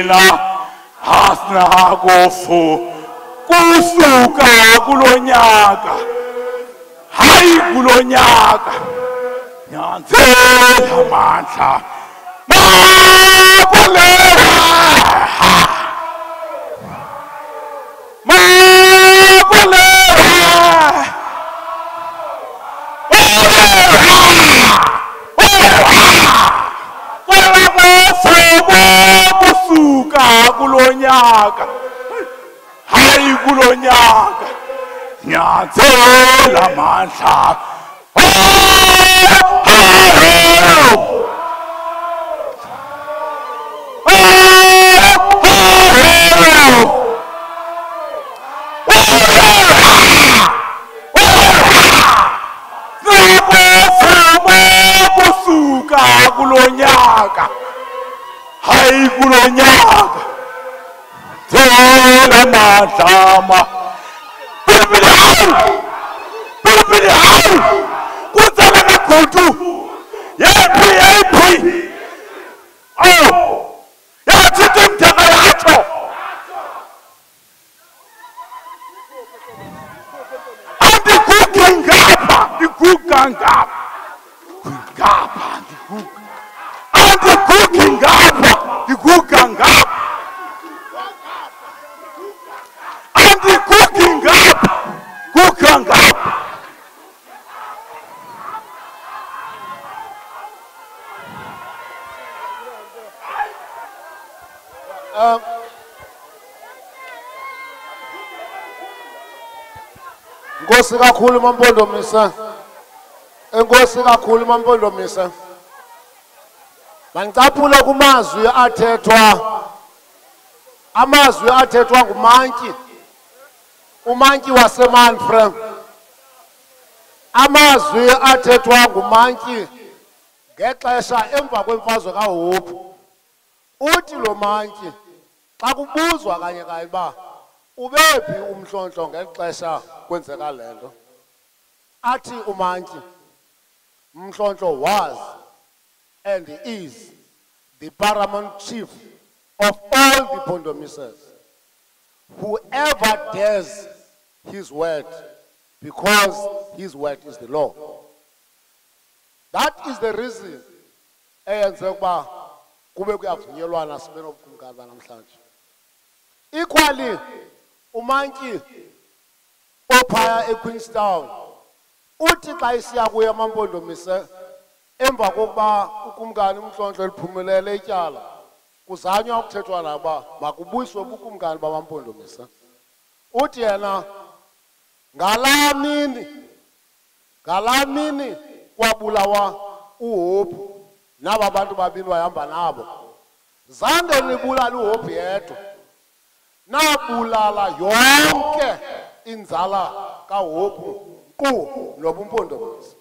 thina asinakofu kusuka kulonyaka hayi kulonyaka nyanzela amandla kulonyaka hayi kulonyaka nyanzela amandla kusuka kulonyaka hayi kulonyaka Tela madama Bilibili Kutsala kakhulu Yepi Oh Yathi mtaka yacho Andi kukingapa Ndikukangapa Kungapa Andi kukingapa Ndikukangapa Nkosi kakhulu Ama-Mpondomise. Enkosi kakhulu Ama-Mpondomise. Mandicaphule kumazwi athethwa. Amazwi athethwa nguMantyi. uMantyi waseManfre. Amazwi athethwa nguMantyi ngexesha emva kwemfazwe kaHope. Uthi lo Mantyi xa kubuzwa kanye kanye ba ubephi uMhlontlo ngexesha kwenzeka lento. Athi uMantyi Mhlontlo was and is the paramount chief of all the Mpondomises. Whoever dares his word, because his word is the law. That is the reason eyenze ukuba kube kuyavunyelwana sibe nobukumkani banamhlanje. Equally, uMantyi ophaya eQueenstown uthi xa isiya kuye Ama-Mpondomise emva kokuba ukumkani uMhlontlo liphumelele ityala kuzanywa ukuthethwa naba makubuyiswe ubukumkani bama-Mpondomise. Uthi yena ngalaa mini kwabulawa uHope naba bantu babini wahamba nabo, zange nibulala uHope yedwa, nabulala yonke inzala kaHope nkqu nobuMpondomise.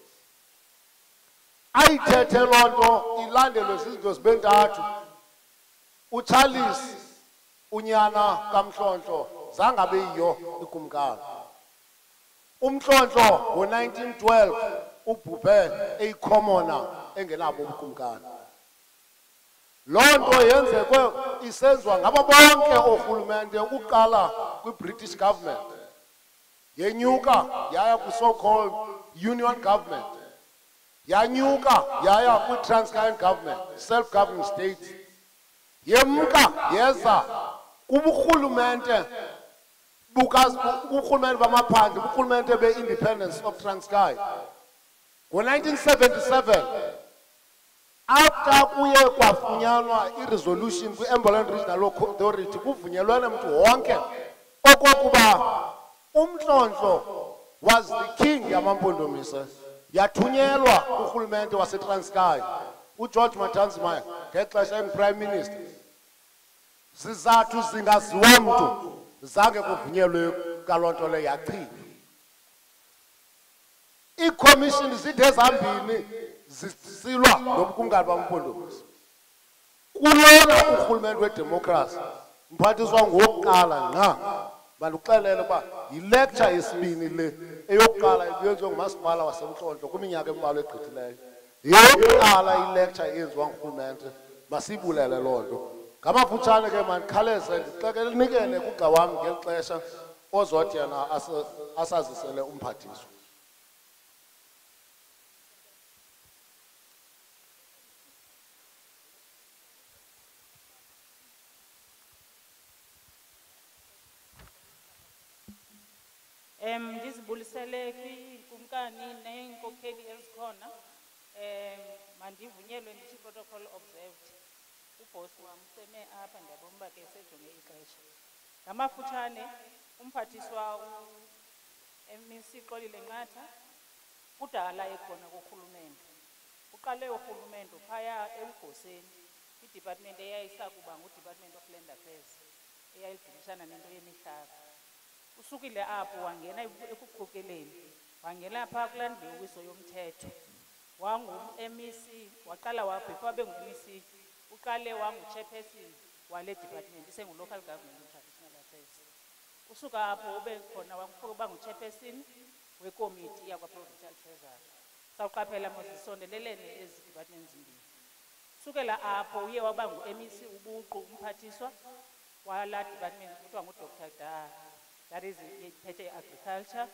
Ayithethe loo nto ilandelwe zizinto zibe ntathu. uCharles unyana kaMhlontlo zange abe yiyo ikumkani. uMhlontlo ngo-1912 ubhubhe eyikhomona engenabo ubukumkani. Loo nto yenzekwe isenziwa ngabo bonke oorhulumente ukuqala kwi-British government, yenyuka yaya kwi-so-called union government, yanyuka yaya kwi-Transkei government, self-governing states, yemka yeza kuburhulumente uburhulumente bamaphandle, uburhulumente be-independence of Transkei. Ngo-1977 after kuye kwafunyanwa i-resolution kwi-Emboland Regional Local Authority kuvunyelwana mntu wonke okokuba uMhlontlo was the king yama-Mpondomise, yathunyelwa urhulumente waseTranskei uGeorge Matanzima ngexesha engu-prime minister. Zizathu zingaziwa mntu zange kuvunyelwe kaloo nto leyo yachithwa. Iikhomishini zide zambini zisilwa nobukumkani bama-Mpondomise. Kulona urhulumente wedemokhrasi mphathiswa ngowokuqala nqa bandixelele uba yilecture yesibini le eyokuqala yenziwe ngumasipala waseMhlontlo kwiminyaka embalwa egqithileyo. Yeyokuqala ilecture eyenziwa ngurhulumente, masiyibulele loo nto. Ngamafutshane ke mandikhaleze ndicela ninikene kugxa wam ngeli xesha ozothi yena asazisele umphathiswa. Ndizibulisele kwiinkumkani neenkokheli ezikhona. Mandivunyelwe ndithi protocol observed. Ubhosi wam seme apha ndiyabona uba ke sejonge ixesha. Ngamafutshane, umphathiswa u-MEC Xolile Nqatha kudala ekhona kurhulumente. Uqale urhulumente phaya ebugoseni idepartment eyayisakuba nguDepartment of Land Affairs eyayidibisana nento yemihlaba. Usukile apho wangena ekuqokeleni, wangena phaa kulaa mbewiso yomthetho. Wangu-MEC, waqala before abe ngu-MEC, uqale wangu-chairperson wale department, isengu-Local Government and Traditional Affairs. Usuka apho ube khona wakuba ngu-chairperson wekomiti yakwa-Provincial Treasury. Sawuqaphela mosisondelelene ezi department zimbini. Sukela apho uye waba ngu-MEC ubuqu umphathiswa wala department kuthiwa ngu-Dr. Da. That is iphethe agriculture.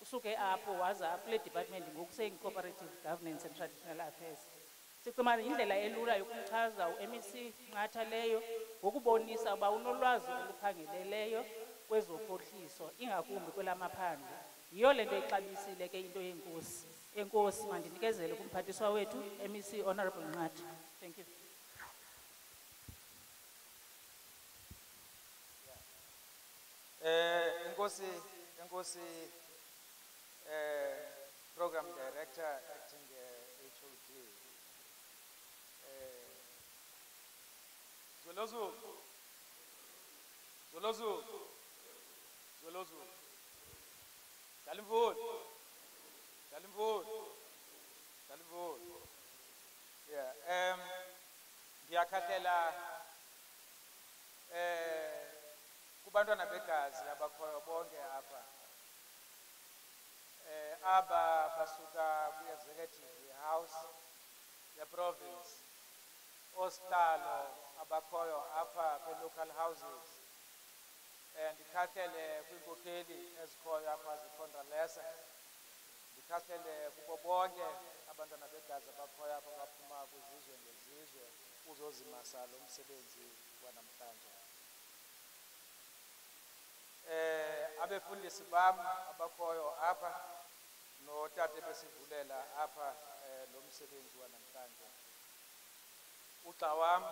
Usuke apho waza kule department ngoku seyi-Cooperative Governance and Traditional Affairs. Sicimana indlela elula yokumchaza u-MEC Nqatha leyo ngokubonisa uba unolwazi oluphangeleleyo kwezophuhliso ingakumbi kwelamaphandle. Yiyo le nto ixabisile ke into yenkosi. Enkosi mandinikezele kumphathiswa wethu MEC Honorable Nqatha. Thank you. Enkosi Program Director acting HOD. Zolozu. Salimvul. Yeah. Ndiyakhathela kubantwana begazi abakhoyo bonke apha. Aba basuka kwi-Executive House ye-Province, ostalo abakhoyo apha kwi-local houses. Ndikhathele kwiinkokheli ezikhoyo apha zikhondralesa. Ndikhathele kubo bonke abantwana begazi abakhoyo apha baphuma kwizizwe ngezizwe uzozimasa lo msebenzi wanamhlanje. Abefundisi bam abakhoyo apha notate besivulela apha lo msebenzi wanamhlanje. Ugxa wam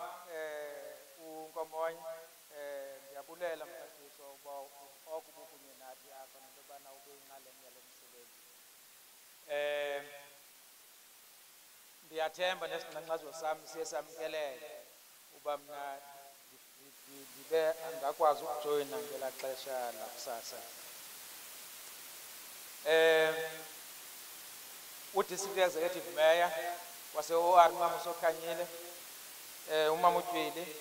uNkomoy ndiyabulela mphathiswa uba okubukunye nathi apha nento yobana ube yinxalenye yalo msebenzi. Ndiyathemba nesingxangxazo sam siye samkelele uba mna ndibe angakwazi ukujoyina ngelaa xesha lakusasa. U-District Executive Mayor wase-OR Mama Sokhanyile, uMama uTywili,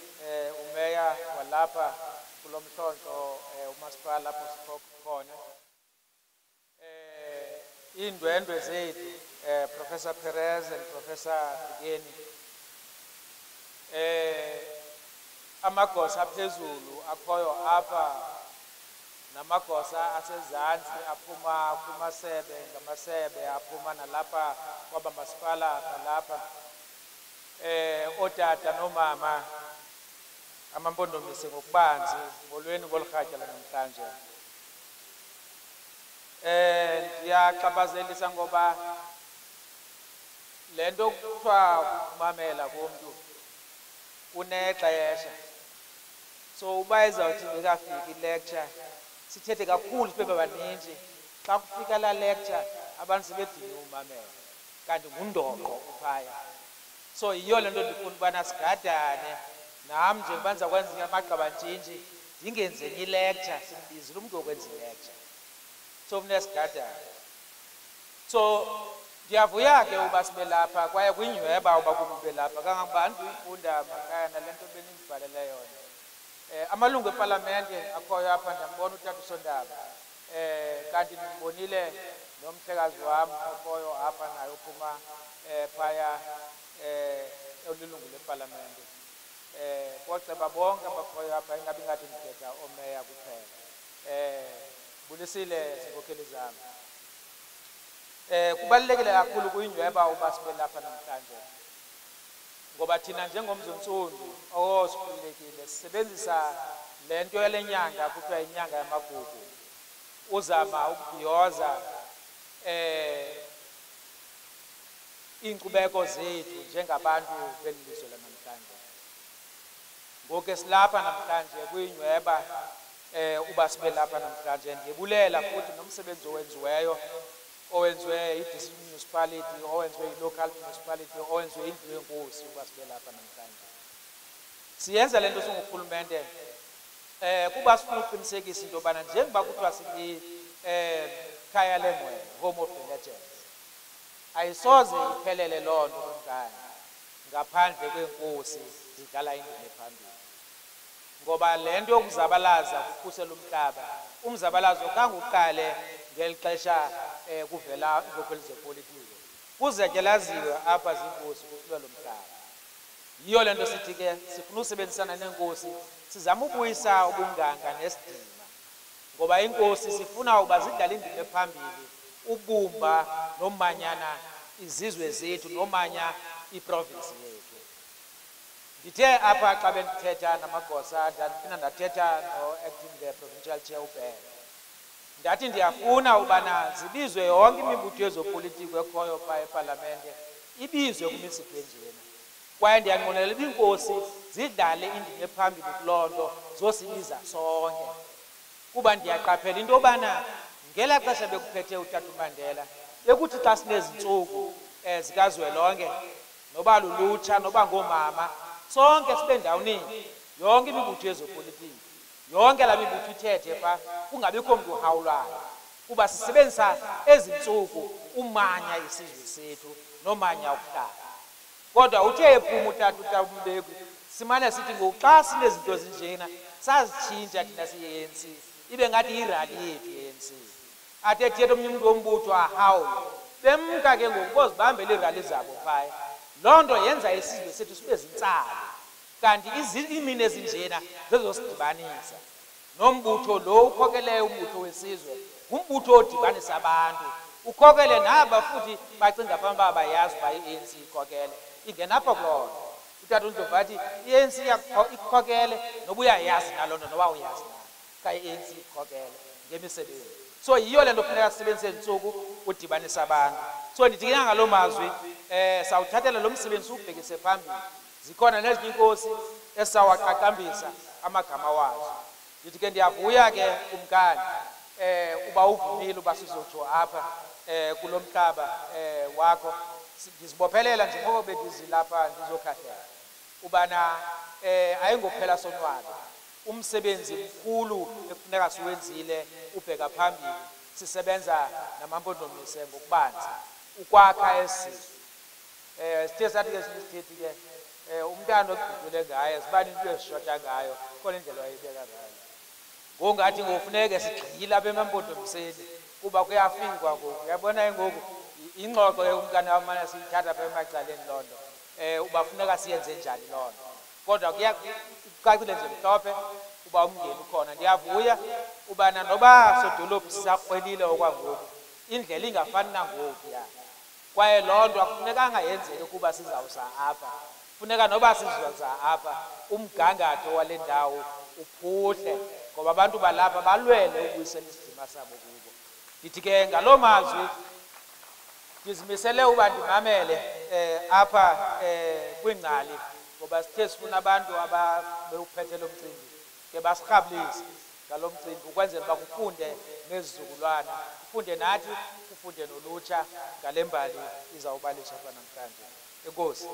umeya walapha kulo Mhlontlo, umasipala apho sikhona. Iindwendwe zethu, Professor Perez and Professor Bikeni. Amagosa aphezulu akhoyo apha namagosa asezantsi aphuma kumasebe ngamasebe aphuma nalapha kwaba masipala nalapha. Otata nomama Ama-Mpondomise ngokubanzi molweni ngolurhatya lanamhlanje. Ndiyaxhaphazelisa ngoba le nto kuthiwa ukumamela komntu kunexesha. So uba izawuthi ingekafiki ilecture sithethe kakhulu sibe baninzi. Xa kufika laa lecture abantu sebedinga umamela kanti ngundoqo uphaya. So yiyo le nto ndifuna ubana sigadane nam njengoba ndizakwenza amagqabantshintshi ndingenzeni ilecture simbizile umntu wokwenza ilecture. So funeka sigadane. So ndiyavuya ke uba sibe lapha kwaye kwinyweba uba kube lapha kangangoba ndiyifunda makhaya nale nto benindibhalele yona. Amalungu epalamente akhoyo apha ndiyambona uTata uSondaba. Kanti ndimbonile nomhlekazi wam akhoyo apha naye uphuma phaya olilungu lepalamente. kwaceba bonke abakhoyo apha ingabi ngathi ndikhetha omeya kuphela. Bulisile zinkokeli zami. Kubalulekile kakhulu kuyinyweba uba sibe lapha namhlanje. Ngoba thina njengomzuntsundu osikhululekile sisebenzisa le nto yale nyanga kuthiwa inyanga yamagugu uzama ukubhiyoza iinkcubeko zethu njengabantu beli lizwe lanamhlanje. Ngoku silapha namhlanje kuyinyweba uba sibe lapha namhlanje. Ndiyebulela futhi nomsebenzi owenziwe yi-district municipality, owenziwe yi-local municipality, owenziwe indlu yenkosi uba sibe lapha namhlanje. Siyenza le nto singurhulumente kuba sifuna uqinisekisa into yobana njengoba kuthiwa khaya lengwele, home of the legends, ayisoze iphelele loo nto kumkani ngaphandle kweenkosi zidlala indima ephambili. Ngoba le nto yokuzabalaza kukhusela umhlaba, umzabalazo kanguqale ngeli xesha kuvela iinkokheli zepolitiko, kuzetyelaziwe apha ziinkosi kuhlelwe lo mhlaba. Yiyo le nto sithi ke sifuna usebenzisana neenkosi sizama ukubuyisa ubunganga nesidima, ngoba iinkosi sifuna uba zidlale indima ephambili ubumba nomanyana izizwe zethu nomanya iprovinsi yethu. Ndithe apha xa bendithetha namagosa ndaphinda ndathetha no-acting provincial chair uBhele, ndathi ndiyafuna ubana zibizwe yonke imibutho yezopolitiko ekhoyo phaa epalamente ibizwe kumisitho enjena, kwaye ndiyanqwenelela uba iinkosi zidlale indima ephambili kuloo nto zosibiza sonke. Kuba ndiyaqaphela into yobana ngelaa xesha bekuphethe uTata uMandela bekuthi xa sinezintsuku zikazwelonke, noba lulutsha noba ngoomama, sonke sibe ndawoninye, yonke imibutho yezopolitiko, yonke laa mibutho ithethe phaa, kungabikho mntu uhawulayo, kuba sisebenzisa ezi ntsuku umanya isizwe sethu nomanya ukuhlala. Kodwa uthe ephuma uTata uMbeki simane sithi ngoku xa sinezinto ezinjena sazitshintsha thina siyi-ANC ibe ngathi yirali yethu i-ANC. Athi ethetha omnye umntu wombutho ahawule bemka ke ngoku bozibambela iirali zabo phaya. Loo nto yenza isizwe sethu sibe zintsala, kanti iimini ezinjena zezosidibanisa. Nombutho lo ukhokeleyo umbutho wesizwe ngumbutho odibanisa abantu, ukhokele naba futhi bacinga fanuba bayazi uba i-ANC ikhokele. Ingenapha kuloo nto uTata uNdlovu athi i-ANC ikhokele noba uyayazi naloo nto noba uyazi na ka i-ANC ikhokele ngemisebenzi. So yiyo le nto funeka sisebenzise ntsuku udibanisa abantu. So ndithi ke ngaloo mazwi sawuthathela lo msebenzi ubhekise phambili. Zikhona nezinye iinkosi esizawaqaqambisa amagama wazo. Ndithi ke ndiyavuya ke kumkani uba uvumile uba sizotsho apha kulo mhlaba wakho. Ndizibophelela njengoko bendizilapha ndizokhahlela ubana ayingophela sonwabe, umsebenzi mkhulu ekufuneka siwenzile ubheka phambili. Sisebenza nama-Mpondomise ngokubanzi ukwakha esi sithe sathi ke sithi ke umntana ogqugqule ngayo zibani into ezishota ngayo khona indlela wayibeka ngayo. Ngokungathi ngokufuneke sigxile apha emaMpondomiseni kuba kuyafikwa ngoku. Uyabona ngoku ingxoxo yomntana wamane siyithatha apha emacaleni loo nto ubafuneka siyenze njani loo nto. Kodwa kucacile nje mhlophe uba umngeni ukhona. Ndiyavuya ubana noba sodolophu sisakrwelile okwangoku indlela ingafani nangoku ya, kwaye loo nto akufunekanga yenzeke kuba sizawuza apha. Funeka noba sizoza apha umgangatho wale ndawo uphuhle, ngoba abantu balapha balwele ukubuyisela isidima sabo kubo. Ndithi ke ngaloo mazwi ndizimisele uba ndimamele apha kwingcali, ngoba sithe sifuna abantu ababewuphethe lo mcimbi ke basirhabulise ngalo mcimbi ukwenzela uba kufunde nezizukulwana, kufunde nathi, kufunde nolutsha ngale mbali izawubalisha apha namhlanje. Enkosi.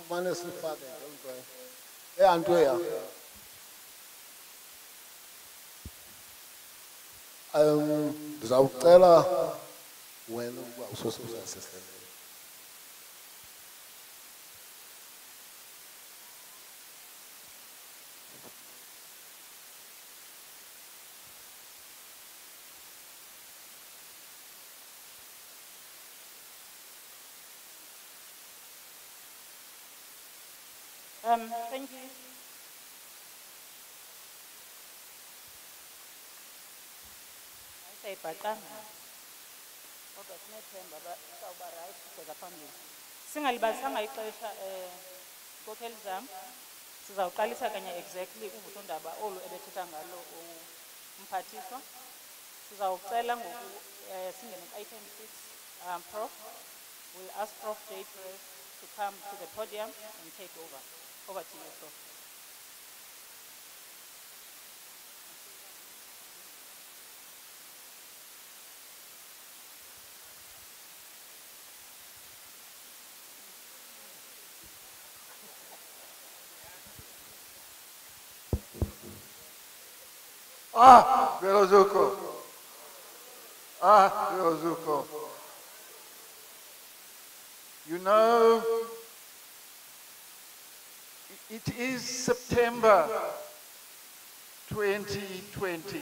Umane sifake nto eyantoya ndizawucela wena ukuba usosuza sesele. Thank you. Ayisayibhaqanga kodwa sinethemba sawuba right ubheka phambili. Singalibalisanga ixesha inkokheli zam, sizawuqalisa kanye exactly uvuthondaba olu ebethetha ngalo umphathiswa. Sizawucela ngoku singene ku-item 6, Prof. We'll ask Prof. J. Perez to come to the podium and take over. Over to you, Prof. Velozuko. Velozuko. You know, it is September 2020.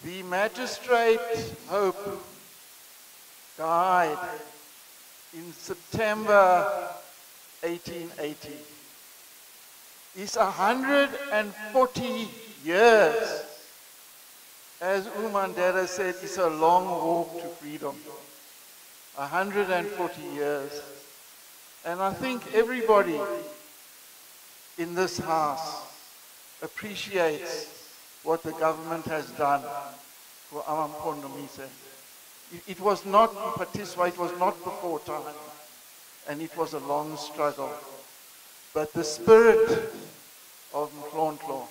The magistrate Hope died in September 1880. It's 140 years. As Mandela said, it's a long walk to freedom. 140 years. And I think everybody in this house appreciates what the government has done for Ama-Mpondomise. It was not Patiswa, it was not before time, and it was a long struggle. But the spirit of Mhlontlo,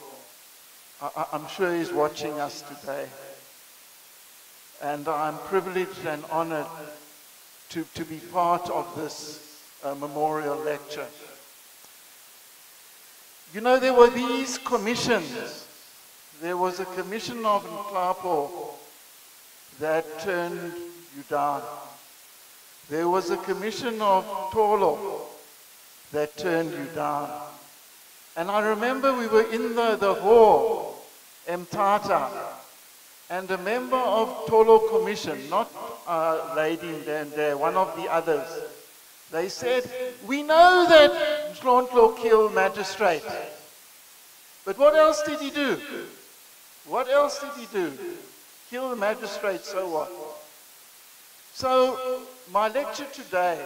I'm sure he's watching us today. And I'm privileged and honored to be part of this memorial lecture. You know, there were these commissions. There was a commission of Mhlontlo that turned you down. There was a commission of Tolo that turned you down. And I remember we were in the hall, Mtata, and a member of Tolo Commission, not a lady there, one of the others, they said, we know that Mhlontlo killed magistrate, but what else did he do? What else did he do? Kill the magistrate, so what? So my lecture today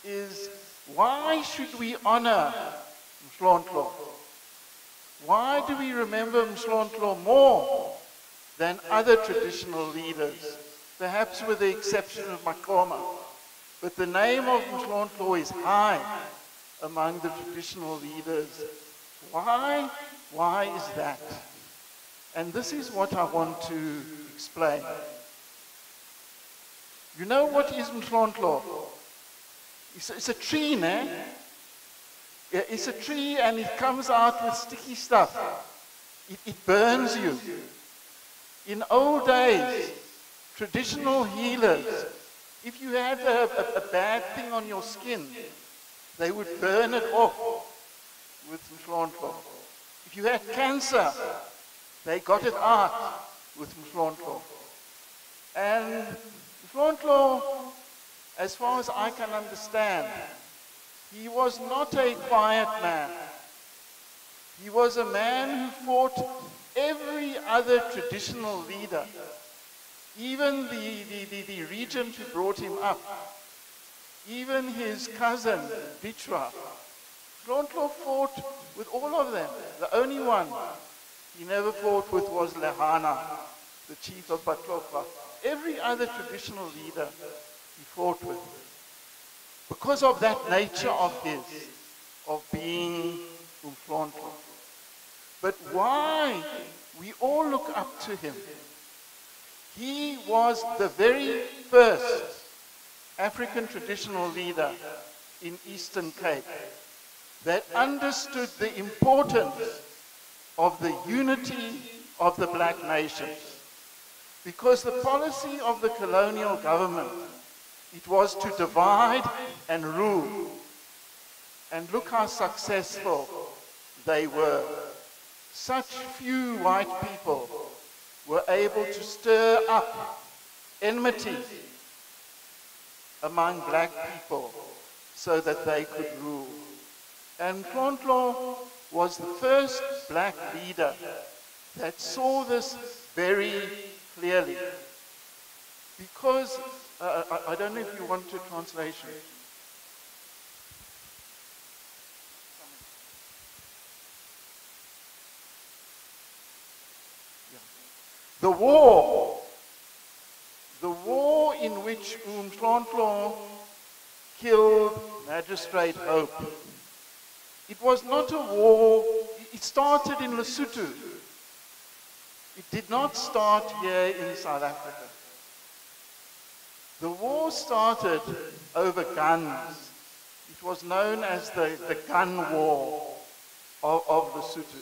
is, why should we honor Mhlontlo? Why do we remember Mhlontlo more than other traditional leaders? Perhaps with the exception of Makoma. But the name of Mhlontlo is high among the traditional leaders. Why? Why is that? And this is what I want to explain. You know what is Mhlontlo? It's a tree, ne? It's a tree and it comes out with sticky stuff. It burns you. In old days, traditional healers, if you had a bad thing on your skin, they would burn it off with Mhlontlo. If you had cancer, they got it out with Mhlontlo. And Mhlontlo, as far as I can understand, he was not a quiet man. He was a man who fought every other traditional leader, even the regent who brought him up, even his cousin, Bichwa. Mhlontlo fought with all of them. The only one he never fought with was Lehana, the chief of Batlokwa. Every other traditional leader he fought with. Because of that nature of his, of being Mhlontlo. But why we all look up to him? He was the very first African traditional leader in Eastern Cape that understood the importance of the unity of the black nations. Because the policy of the colonial government, it was to divide and rule. And look how successful they were. Such few white people were able to stir up enmity among black people so that they could rule. And Mhlontlo was the first black leader that saw this very clearly. Because, I don't know if you want a translation. The war in which Mhlontlo killed Magistrate Hope, it was not a war, it started in Lesotho. It did not start here in South Africa. The war started over guns. It was known as the gun war of Lesotho.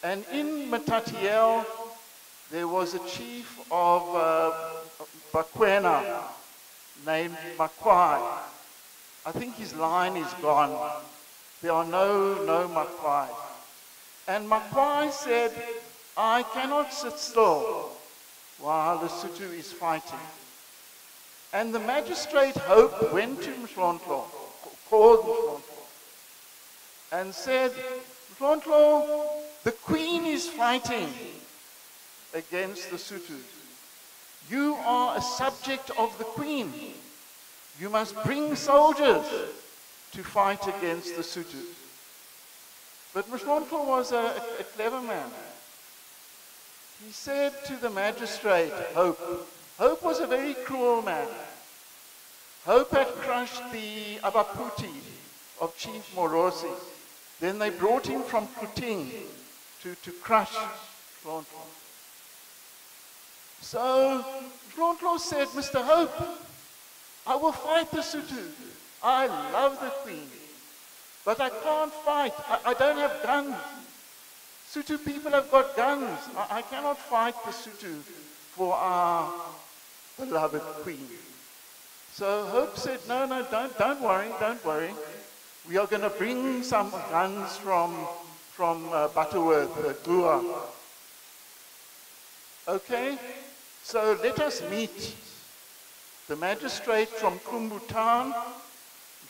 And in Matatiele, there was a chief of Bakwena named Makwai. I think his line is gone. There are no Makwai. And Makwai said, I cannot sit still while Lesotho is fighting. And the Magistrate Hope went to Mhlontlo, called Mhlontlo, and said, Mhlontlo, the Queen is fighting against the Sotho. You are a subject of the Queen. You must bring soldiers to fight against the Sotho. But Mhlontlo was a clever man. He said to the magistrate, Hope was a very cruel man. Hope had crushed the Abaputi of Chief Morosi. Then they brought him from Kuting to crush Mhlontlo. So Mhlontlo said, Mr. Hope, I will fight the Sotho. I love the Queen, but I can't fight. I don't have guns. Sotho people have got guns. I cannot fight the Sotho for our beloved Queen. So Hope said, no, don't worry. We are going to bring some guns from Butterworth, Gua. Okay, so let us meet. The magistrate from Kumbutan,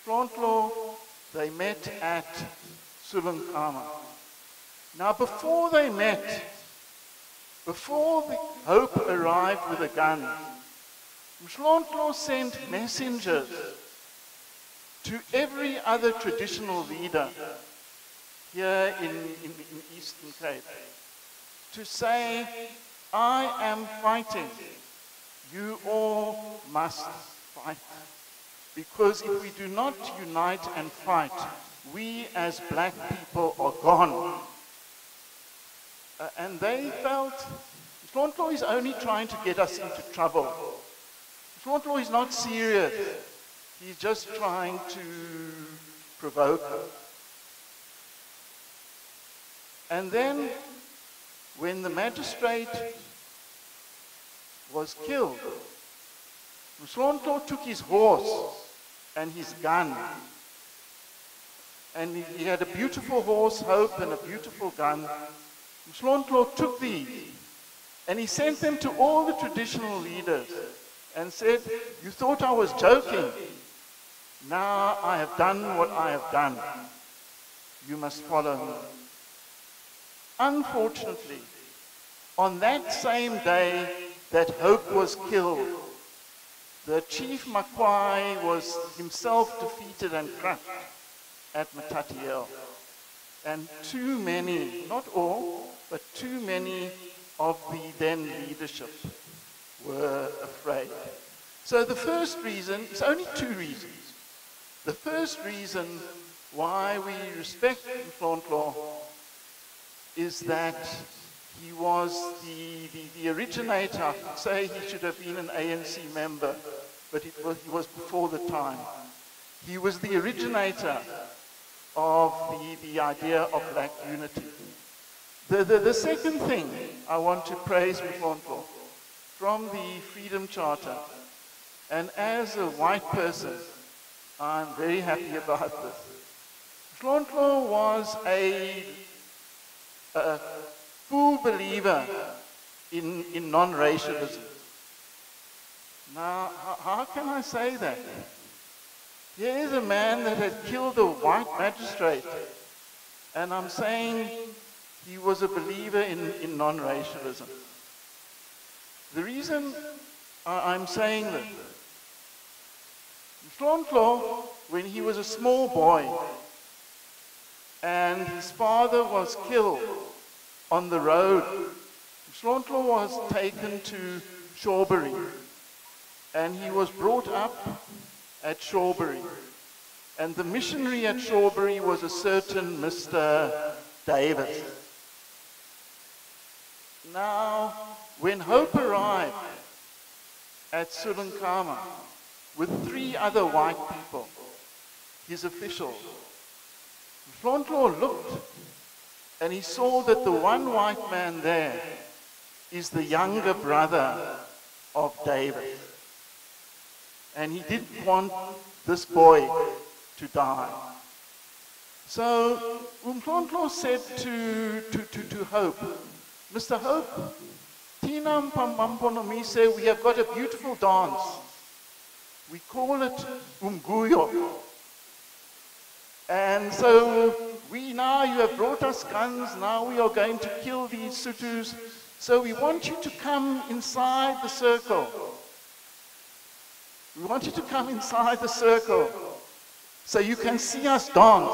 Mhlontlo, they met at Sulankama. Now before they met, before the Hope arrived with a gun, Mhlontlo sent messengers to every other traditional leader here in Eastern Cape to say, I am fighting. You all must fight. Because if we do not unite and fight, we as black people are gone. And they felt, Mhlontlo is only trying to get us into trouble. Mhlontlo is not serious. He's just trying to provoke us. And then, when the magistrate was killed, Mhlontlo took his horse and his gun. And he had a beautiful horse, Hope, and a beautiful gun. Mhlontlo took these and he sent them to all the traditional leaders and said, you thought I was joking. Now I have done what I have done. You must follow me. Unfortunately, on that same day that Hope was killed, the Chief Makwai was himself defeated and crushed at Matatiele. And too many, not all, but too many of the then leadership were afraid. So the first reason, it's only two reasons. The first reason why we respect Mhlontlo is that he was the originator. I could say he should have been an ANC member, but he was before the time. He was the originator of the idea of black unity. The second thing I want to praise Mhlontlo from the Freedom Charter, and as a white person, I'm very happy about this. Mhlontlo was a full believer in non-racialism. Now, how can I say that? Here is a man that had killed a white magistrate, and I'm saying he was a believer in non-racialism. The reason I'm saying this, Mhlontlo, when he was a small boy, and his father was killed on the road, Mhlontlo was taken to Shawbury, and he was brought up at Shawbury. And the missionary at Shawbury was a certain Mr. Davis. Now, when Hope arrived at Sulankama with 3 other white people, his officials, Mhlontlo looked and he saw that the one white man there is the younger brother of David. And he didn't want this boy to die. So Mhlontlo said to Hope, Mr. Hope, Tina Ama-Mpondomise, we have got a beautiful dance. We call it Umguyo. And so you have brought us guns, now we are going to kill these Sutus. So we want you to come inside the circle. We want you to come inside the circle so you can see us dance.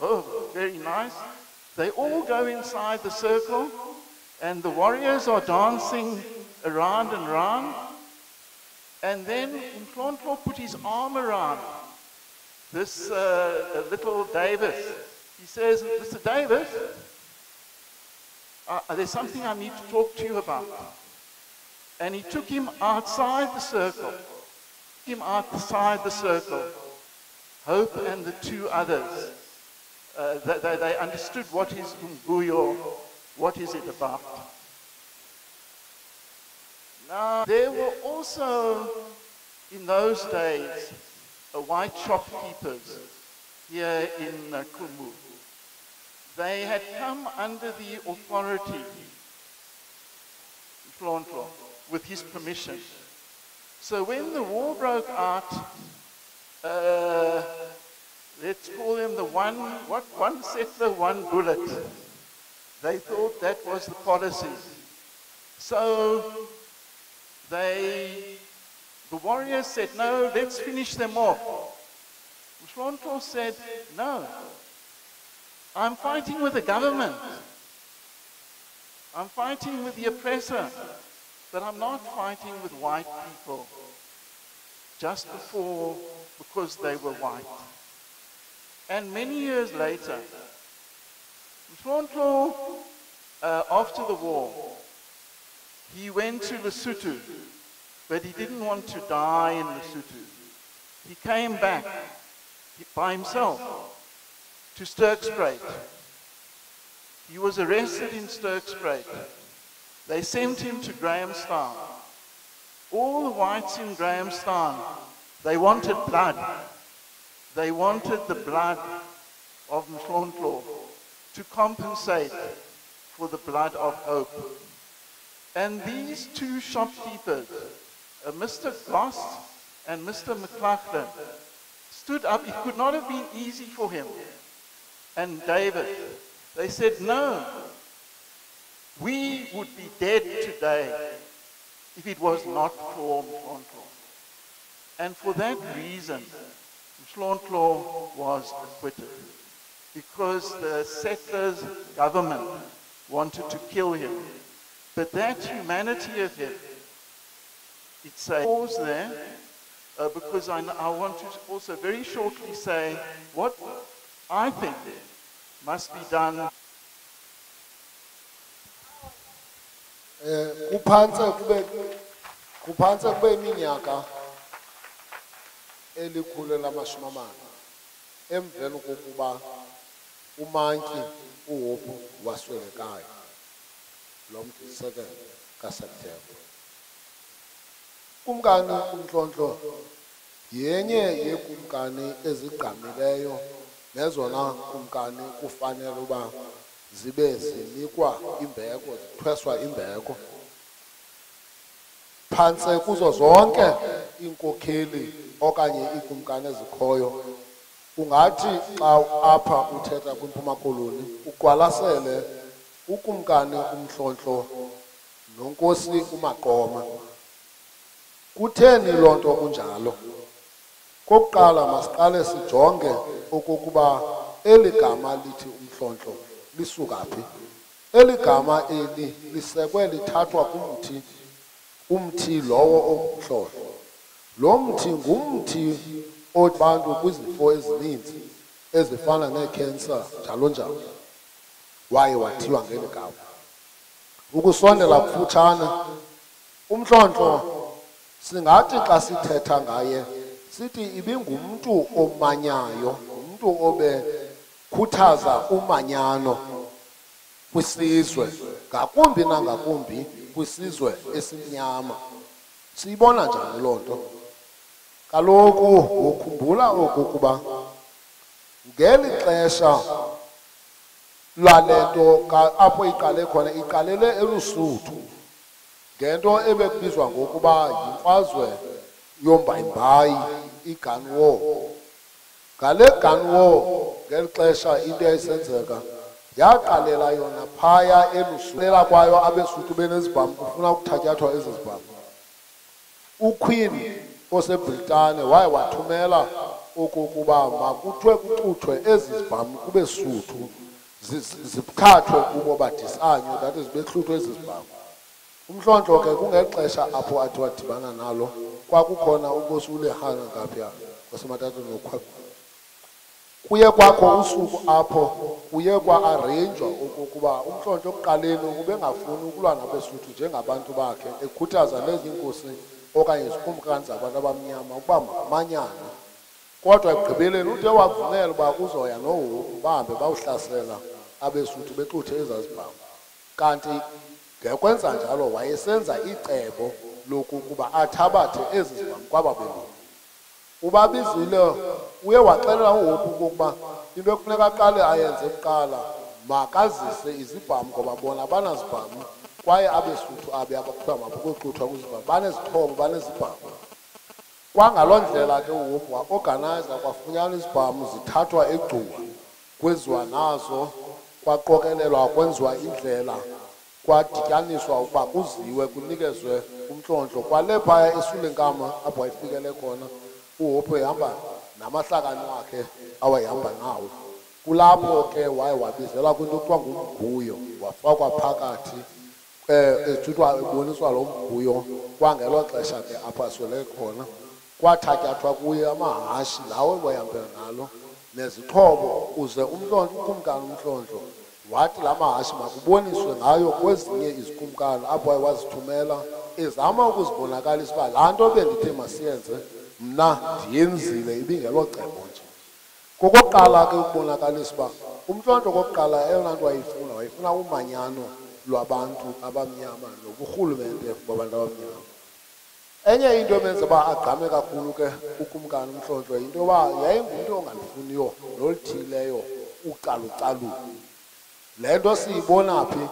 Oh, very nice. They all go inside the circle and the warriors are dancing around and round. And then Mhlontlo put his arm around this little Davis. He says, Mr. Davis, there's something I need to talk to you about. And he took him outside the circle. Hope and the 2 others. They understood what is Umguyo, what is it about. Now, there were also, in those days, white shopkeepers here in Kumu. They had come under the authority, Mhlontlo, with his permission. So when the war broke out, let's call them the one settler, one bullet. They thought that was the policy. So the warriors said, no, let's finish them off. Mhlontlo said, no, I'm fighting with the government. I'm fighting with the oppressor, but I'm not fighting with white people just because they were white. And many years later, Mhlontlo, after the war, he went to Lesotho, but he didn't want to die in Lesotho. He came back by himself to Sterkspruit. He was arrested in Sterkspruit. They sent him to Grahamstown. All the whites in Grahamstown, they wanted blood. They wanted the blood of Mhlontlo to compensate for the blood of Hope. And these 2 shopkeepers, Mr. Goss and Mr. McLaughlin, stood up. It could not have been easy for him. And David, they said, no, we would be dead today if it was not for Mhlontlo. And for that reason, Mhlontlo was acquitted, because the settlers' government wanted to kill him. But that humanity of him, it's a pause there, because I want to also very shortly say what I think must be done. Kuphantse kube iminyaka elikhulu lamashumamane emveni kokuba uMantyi uHope waswelekayo lo 2 kaSeptemba. Kumkani uMhlontlo yenye yekumkani ezigqamileyo nezona kumkani kufanele uba zibe zinikwa imbeko, zithweswa imbeko phantse kuzo zonke iinkokheli okanye iikumkani ezikhoyo ungathi xa apha uthetha kwiMpuma Koloni uqwalasele ukumkani uMhlontlo nonkosi uMaqoma. Kutheni loo nto kunjalo? Kokuqala masiqale sijonge okokuba eli gama lithi uMhlontlo lisuka phi. Eli gama eli lisekwe lithathwa kumthi, umthi lowo omhlophe. Lo mthi ngumthi obantu kwizifo ezininzi ezifana neekhensa njalo njalo waye wathiywa ngeli gama. Ukusondela kufutshane, uMhlontlo singathi xa sithetha ngaye sithi ibingumntu omanyayo, umntu obekhuthaza umanyano kwisizwe, ngakumbi nangakumbi kwisizwe esimnyama. Siyibona njani loo nto? Kaloku ukhumbula okokuba ngeli xesha lale nto apho iqale khona, iqalele eLusuthu ngento ebekubizwa ngokuba yimfazwe yombayimbayi, i-gun war. Ngale gun war ngeli xesha into eyayisenzeka yaqalela yona phaya eLusuthu. Lela kwayo abeSuthu benezibhamu kufuna ukuthatyathwa ezi zibhamu. uQueen oseBritane waye wathumela okokuba makuthiwe kucuthwe ezi zibhamu kube Suthu zikhathwe kubo badisanywe, that is behluthwe ezi zibhamu. uMhlontlo ke kungexesha apho athi wadibana nalo kwakukhona uNkosi uLehana ngapha kwaseMatateni nokhwa. Kuye kwakho usuku apho kuye kwa-arranjwa okokuba uMhlontlo ekuqaleni ukube engafuni ukulwa nabeSuthu njengabantu bakhe, ekhuthaza nezi inkosi okanye izikumkani zabantu abamnyama ukuba makamanyane. Kodwa ekugqibeleni ude wavumela uba uzoya noHope bahambe bawuhlasela abeSuthu bexuthe ezaa zibhamu. Kanti ngekwenza njalo wayesenza icebo lokuba athabathe ezi zibhamu kwaba belungu. Ubabizile uye waxelela uHope ukuba into ekufuneka aqale ayenze kuqala makazise izibhamu ngoba bona banazibhamu kwaye abeSuthu abe abakuthiwa mabokuxuthwa kwizibhamu banezixhobo, banezibhamu. Kwangaloo ndlela ke uHope waorganiza kwafunyanwa izibhamu zithathwa eGcuwa, kwenziwa nazo, kwaqokelelwa kwenziwa indlela, kwadityaniswa ukuba kuziwe kunikezwe uMhlontlo. Kwale phaya eSulenkama apho wayefikele khona uHope ehamba namahlakani wakhe awayehamba nawo. Kulapho ke waye wabizelwa kwinto ekuthiwa ngumguyo, wafakwa phakathi ethuthwa eboniswa lo mguyo. Kwangelo xesha ke apho aswele khona kwathatyathwa kuye amahashi lawo wayehambela nalo nezixhobo, uze ukumkani uMhlontlo wathi la mahashi makuboniswe ngayo kwezinye izikumkani apho waye wazithumela ezama ukuzibonakalisa uba laa nto bendithe masiyenze mna ndiyenzile, ibingelo cebo nje. Kokokuqala ke ukubonakalisa uba uMhlontlo kokuqala eyona nto wayifuna umanyano lwabantu abamnyama noburhulumente babantu abamnyama. Enye into emenza uba agqame kakhulu ke ukumkani uMhlontlo yinto yoba yayingumntu ongalifuniyo nolithileyo ucalucalulo. Le nto siyibona phi?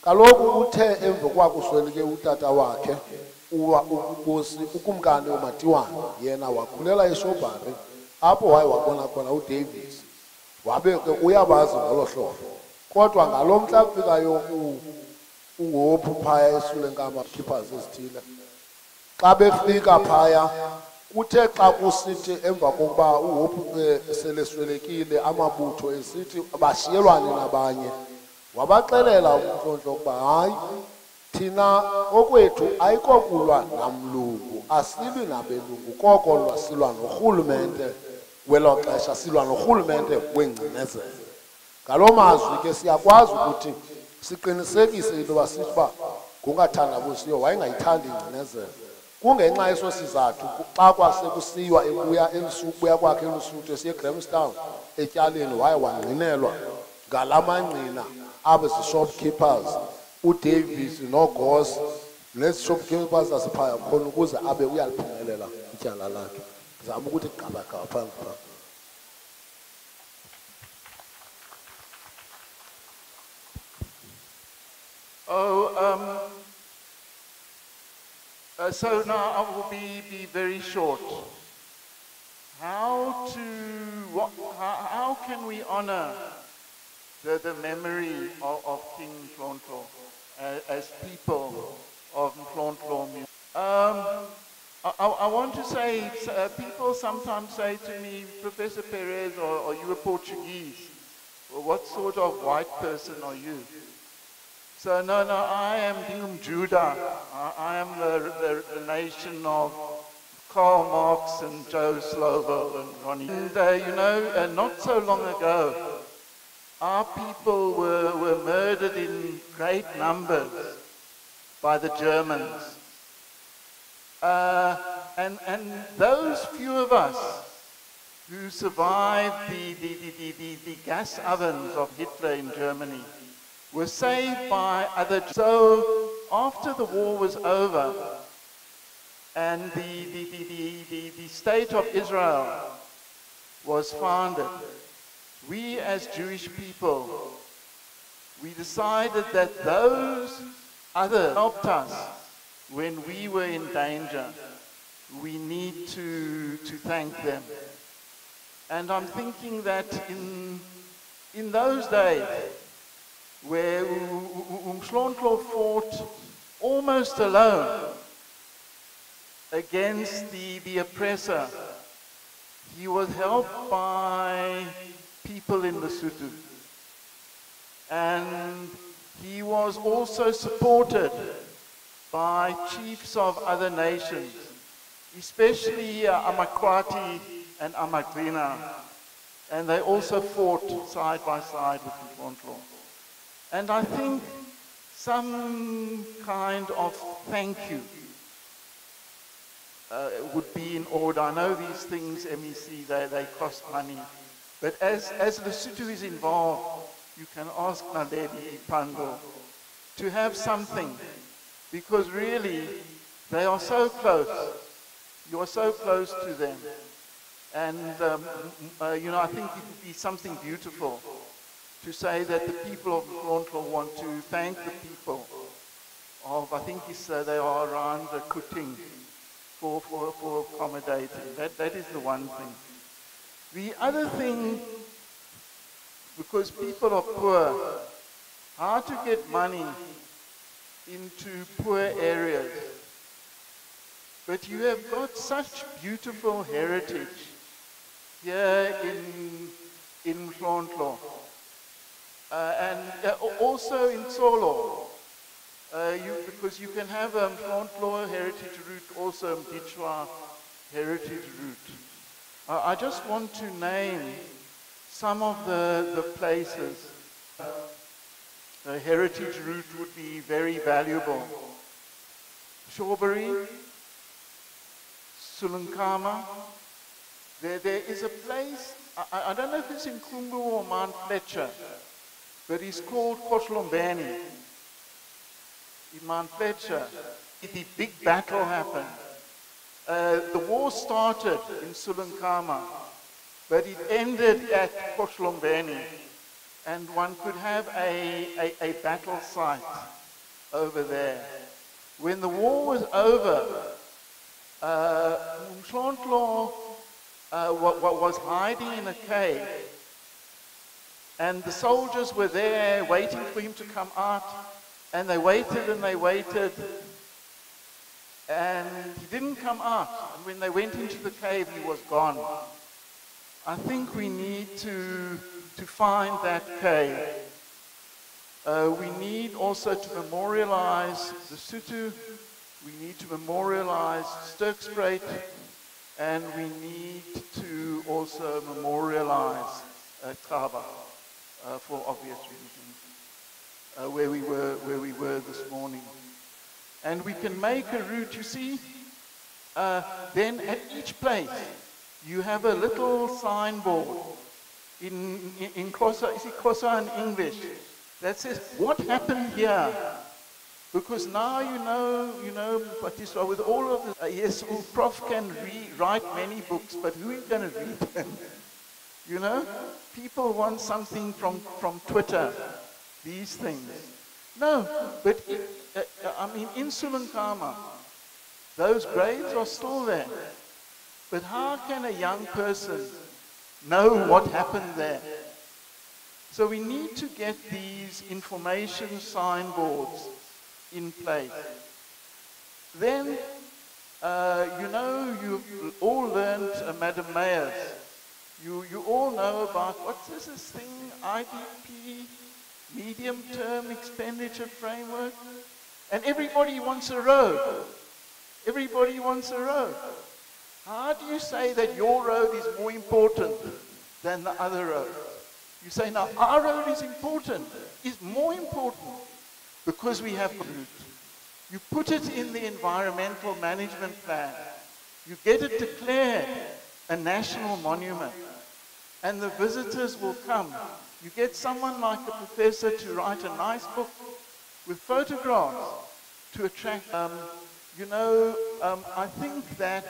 Kaloku uthe emva kwakusweleke utata wakhe uNkosi ukumkani uMatiwane, yena wakhulela eShobhari apho waye wabona khona uDavis, wabe ke uyabazi ngolo hlobo. Kodwa ngalo mhla kufikayo uHope phaya eSulenkama keepers ezithile, xa befika phaya kuthe xa kusithi emva kokuba uHope seleswelekile amabutho esithi bashiyelwane nabanye, wabaxelela uMhlontlo ukuba hayi, thina okwethu ayikokulwa namlungu, asilwi nabelungu, koko silwa norhulumente welo xesha, silwa norhulumente wengcinezelo. Ngaloo mazwi ke siyakwazi ukuthi siqinisekise into yoba sithi uba kungathandabuziyo wayengayithandi ingcinezelo. Kungenxa yeso sizathu xa kwasekusiyiwa ebuya kwakhe eLusuthu esiye eGrahamstown etyaleni waye wangqinelwa ngala mangqina abezi-shopkeepers, uDavis noGoss nezi-shopkeepers zasephaya khona ukuze abe uyaliphumelela ityala lakhe. Zama ukuthi gqabagqaba phambi pha. So now I will be very short. How can we honor the memory of King Mhlontlo as people of Mhlontlo music? I want to say, people sometimes say to me, Professor Perez, are you a Portuguese? Well, what sort of white person are you? So no, I am King Judah. I am the nation of Karl Marx and Joe Slovo and Ronnie. And not so long ago, our people were murdered in great numbers by the Germans. And those few of us who survived the gas ovens of Hitler in Germany were saved by other. So after the war was over and the state of Israel was founded, we as Jewish people, we decided that those others helped us when we were in danger. We need to thank them. And I'm thinking that in those days, where Mhlontlo fought almost alone against the oppressor, he was helped by people in Lesotho. And he was also supported by chiefs of other nations, especially Amakwati and Amagwina. And they also fought side by side with Mhlontlo. And I think some kind of thank you would be in order. I know these things, MEC, they cost money. But as Lesotho is involved, you can ask Naledi Pando to have something. Because really, they are so close. You are so close to them. And, I think it would be something beautiful to say that the people of Mhlontlo want to thank the people of, I think they are around Kuting for accommodating. That is the one thing. The other thing, because people are poor, how to get money into poor areas. But you have got such beautiful heritage here in Mhlontlo. And also in Solo, because you can have a Mhlontlo heritage route, also a Mdichwa heritage route. I just want to name some of the places. A heritage route would be very valuable. Shawbury, Sulunkama. There is a place, I don't know if it's in Kumbu or Mount Fletcher, but it's called Koshlombeni in Mount Fletcher. The big battle happened. The war started in Sulunkama, but it ended at Koshlombeni. And one could have a battle site over there. When the war was over, Mhlontlo was hiding in a cave. And the soldiers were there waiting for him to come out. And they waited and they waited. And he didn't come out. And when they went into the cave, he was gone. I think we need to find that cave. We need also to memorialize the Sotho. We need to memorialize Sturkspruit. And we need to also memorialize Kaba for obvious reasons, where we were this morning. And we can make a route, you see, then at each place you have a little signboard in Xhosa, is it Xhosa in English, that says, what happened here? Because now you know, Patiswa, with all of this, yes, Prof can write many books, but who is going to read them? You know, people want something from Twitter, these things. No, but I mean, in Sulunkama, Those graves are still there. But how can a young person know what happened there? So we need to get these information signboards in place. Then, you know, you've all learned Madam Mayer's. You all know about, what's this thing, IDP, Medium-Term Expenditure Framework? And everybody wants a road. Everybody wants a road. How do you say that your road is more important than the other road? You say, now, our road is important, is more important, because we have route. You put it in the environmental management plan. You get it declared a national monument. And the visitors will come. You get someone like a professor to write a nice book with photographs to attract. You know, I think that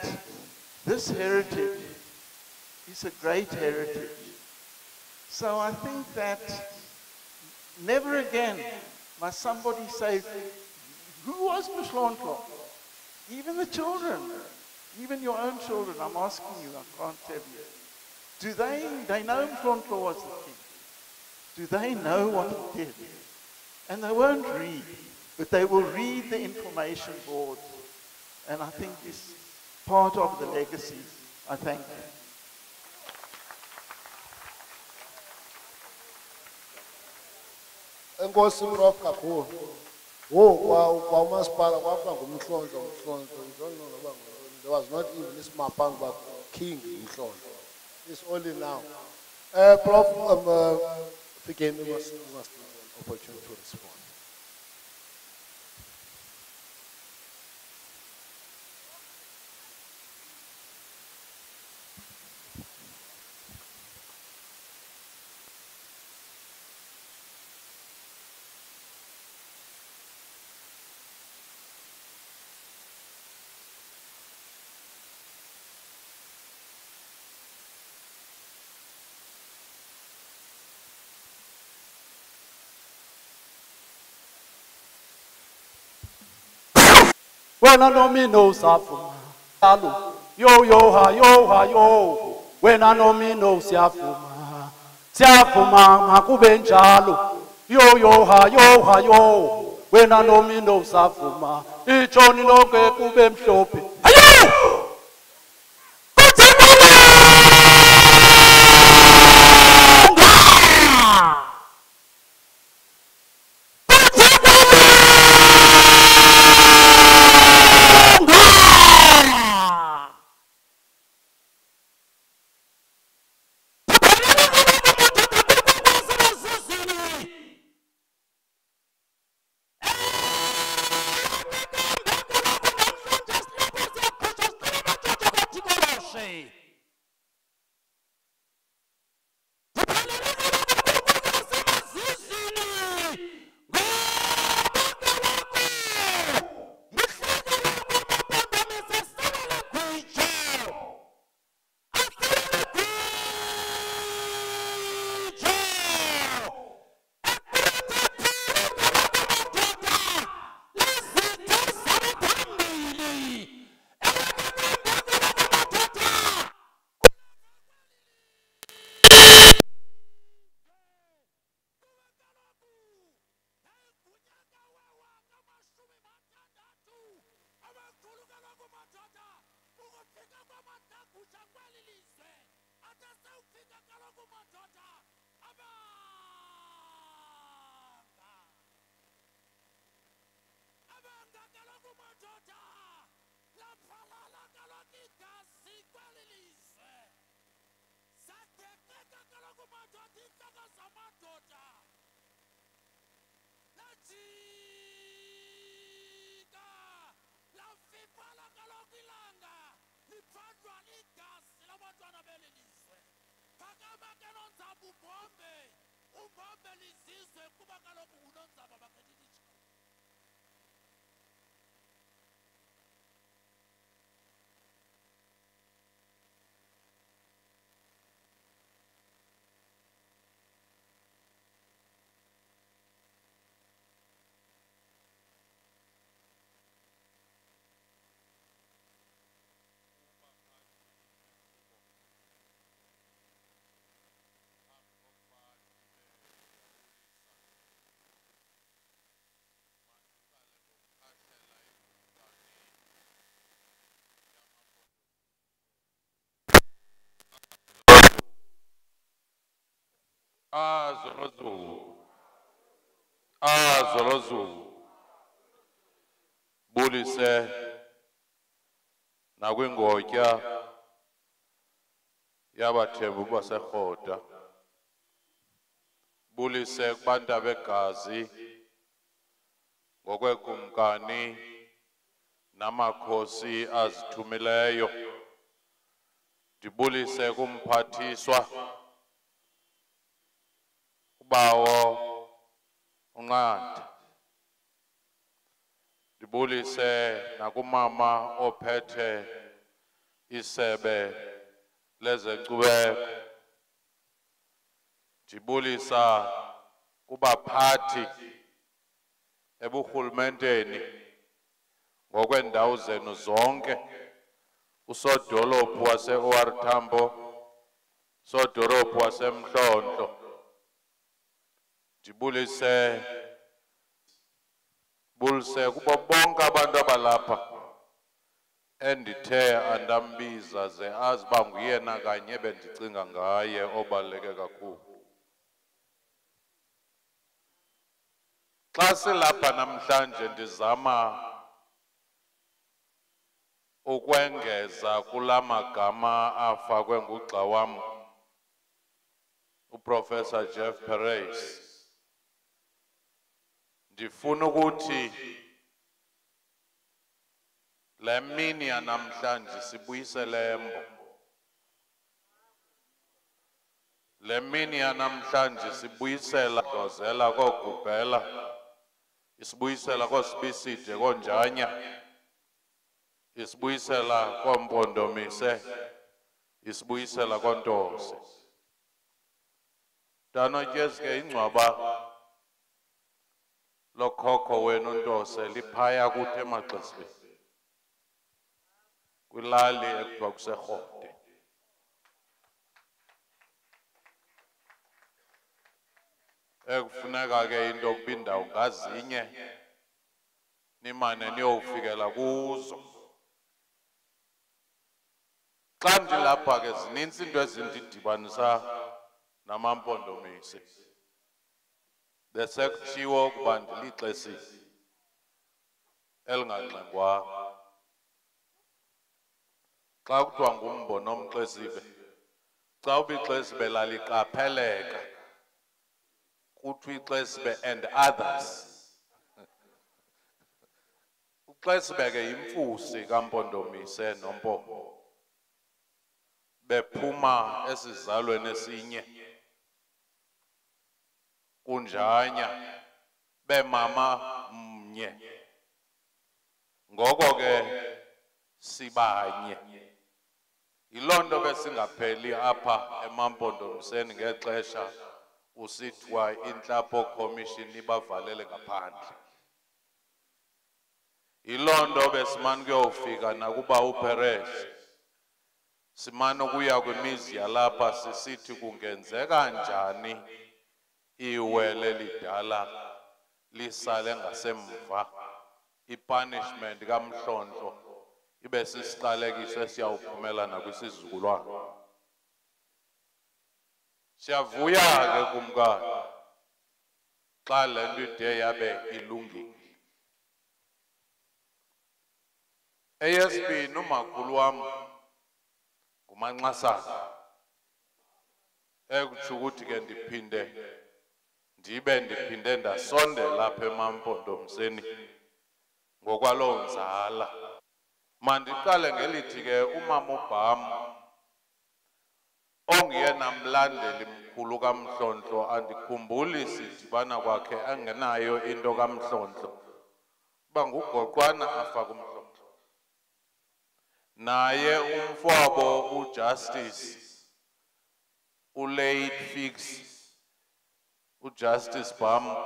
this heritage is a great heritage. So I think that never again must somebody say, who was Mhlontlo? Even the children, even your own children, I'm asking you, I can't tell you. Do they know Mhlontlo was the king? Do they know what he did? And they won't read, but they will read the information boards. And I think this is part of the legacy. I thank you. Enkosi Prof kakhulu. Kwa umasipala kwaba ngumhlonzo. There was not even this mapang but King Mhlontlo. It's only now. Prof, again, we must have an opportunity to respond. When I know me no safuma, yo. When I know me no safuma, makube njalo. Yo. When I know me no safuma, ichoni loke kube mhlophe. Ayo! Azolozu. Bulise. Nakwingotya. Yabathembu baseRhoda. Bulise kubantu begazi. Ngokwekumkani. Namakhosi azithumileyo. Ndibulise kumphathiswa. Ubawo unqanda. Ndibulise nakumama ophethe isebe lezenkcubeko. Ndibulisa kubaphathi eburhulumenteni ngokweendawo zenu zonke. Usodolophu wase-OR Tambo, usodolophu wase-Mhlontlo. Ndibulise kubo bonke abantu abalapha endithe andambiza ze azi uba nguyena kanye bendicinga ngaye obaluleke kakhulu. Xa silapha namhlanje ndizama ukwengeza kula magama afakwe ngugxa wam uProfessor Jeff Perez. Ndifuna ukuthi le mini yanamhlanje sibuyisele embo. Le mini yanamhlanje sibuyisela dozela koGubhela, isibuyisela koSibiside konjanya, isibuyisela koMpondomise, isibuyisela koNtose. Danotyeske ingcwaba lokhokho wenu uNtose liphaya kuthi eMaxesibeni, kwilali ekuthiwa kuseRhode. Ekufuneka ke into yokuba indawo ngazinye nimane niyowufikela kuzo. Xa ndilapha ke zinintsi into ezindidibanisa nama-Mpondomise. Besekuthiwo ukuba ndilixesile elingangxengwanga. Xa kuthiwa ngumbono omxesibe, xa ubixesibe laliqapheleka kuthiwa ixesibe and others. Uxesibe ke yimfusi kaMpondomise noMpombo. Bephuma esizalweni esinye. Kunjanya bemama mnye. Ngoko ke sibanye. Yiloo nto besingapheli apha eMampondomiseni ngexesha usithiwa intlapho commission ibavalele ngaphandle. Yiloo nto besimane kuyofika nakuba uPerez simane ukuya kwimizi yalapha sisithi kungenzeka njani iwele lidala lisale ngasemva. I-punishment kaMhlontlo ibe sisiqalekiso esiyawuphumela nakwisizukulwana. Siyavuya ke kumkani xa le nto ide yabe ilungile. Eyesibini, umakhulu wam nguManxasana. Ekutsho ukuthi ke ndiphinde ndasondela apha eMampondomiseni ngokwaloo nzala. Mandiqale ngelithi ke umama uBham onguyena mlandeli mkhulu kaMhlontlo, andikhumbuli sidibana kwakhe angenayo into kaMhlontlo. Uba ngugoqwana afake uMhlontlo. Naye umfwabo uJustice, ulate fix, uJustice Bham,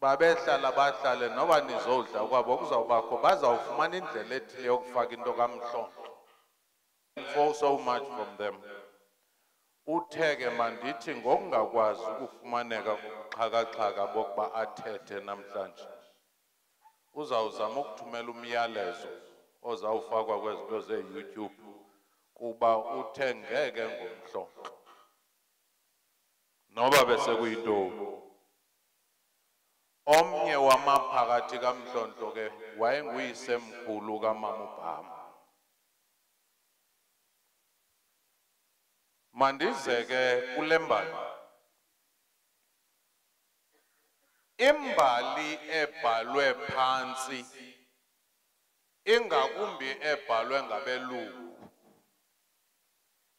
babehlala bahlale noba nizodla kwabo kuzawubakho bazawufumana indlela ethile yokufaka into kaMhlontlo. So much from them. Utheke mandithi ngokungakwazi ukufumaneka kubuxhakaxhaka bokuba athethe namhlanje, uzawuzama ukuthumela umyalezo ozawufakwa kwezinto ze-YouTube kuba uthe ngeke ngomhlonto. noba bese kuyintoni. Omnye wamaphakathi kaMhlontlo ke wayenguyisemkhulu kaMama-Mpondomise. Mandize ke kule mbali. Imbali ebhalwe phantsi ingakumbi ebhalwe ngabelungu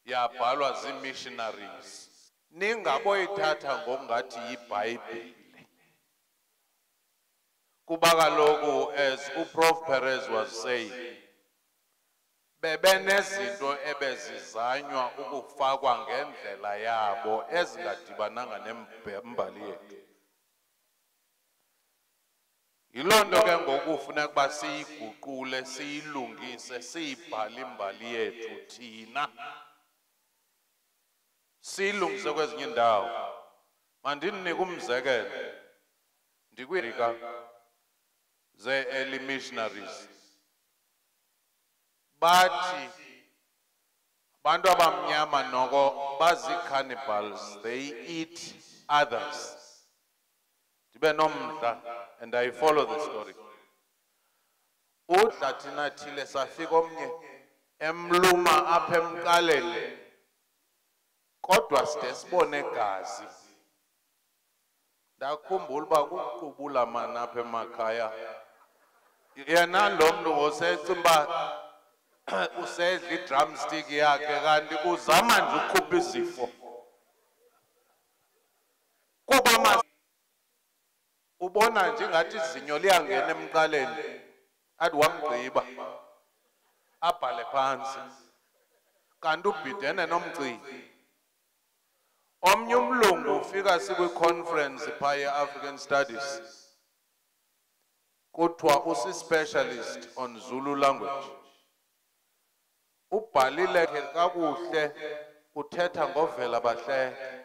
yabhalwa zii-missionaries. Ningaboyithatha ngokungathi yiBhayibhile. Kuba kaloku as uProf Perez was saying, bebenezinto ebezizanywa ukufakwa ngendlela yabo ezingadibananga nembali yethu. Yiloo nto ke ngoku kufuneka ukuba siyiguqule, siyilungise, siyibhale imbali yethu thina. Siyilungise kwezinye indawo. Mandinike umzekelo. Ndikwirika ze-early missionaries. Bathi bantu abamnyama noko bazi-cannibals, they eat others. Ndibe nomdla, and I follow the story. Udla thina thile safika omnye emluma apha emqaleni, kodwa side sibone igazi. Ndakhumbula uba kuqubula mana apha emakhaya. Yena lo mntu ngosecinga uba usedla i-drumstick yakhe kanti uzama nje ukhupha izifo. Kuba ubona nje ngathi izinyo liyangena emqaleni, athi wamgqiba abhale phantsi, kanti ubhidene nomgcibi. Omnye umlungu ufika sikwi-conference phaya ye-African Studies, kuthiwa usi-specialist on Zulu language. Ubhalile kakuhle, uthetha ngovela bahleke.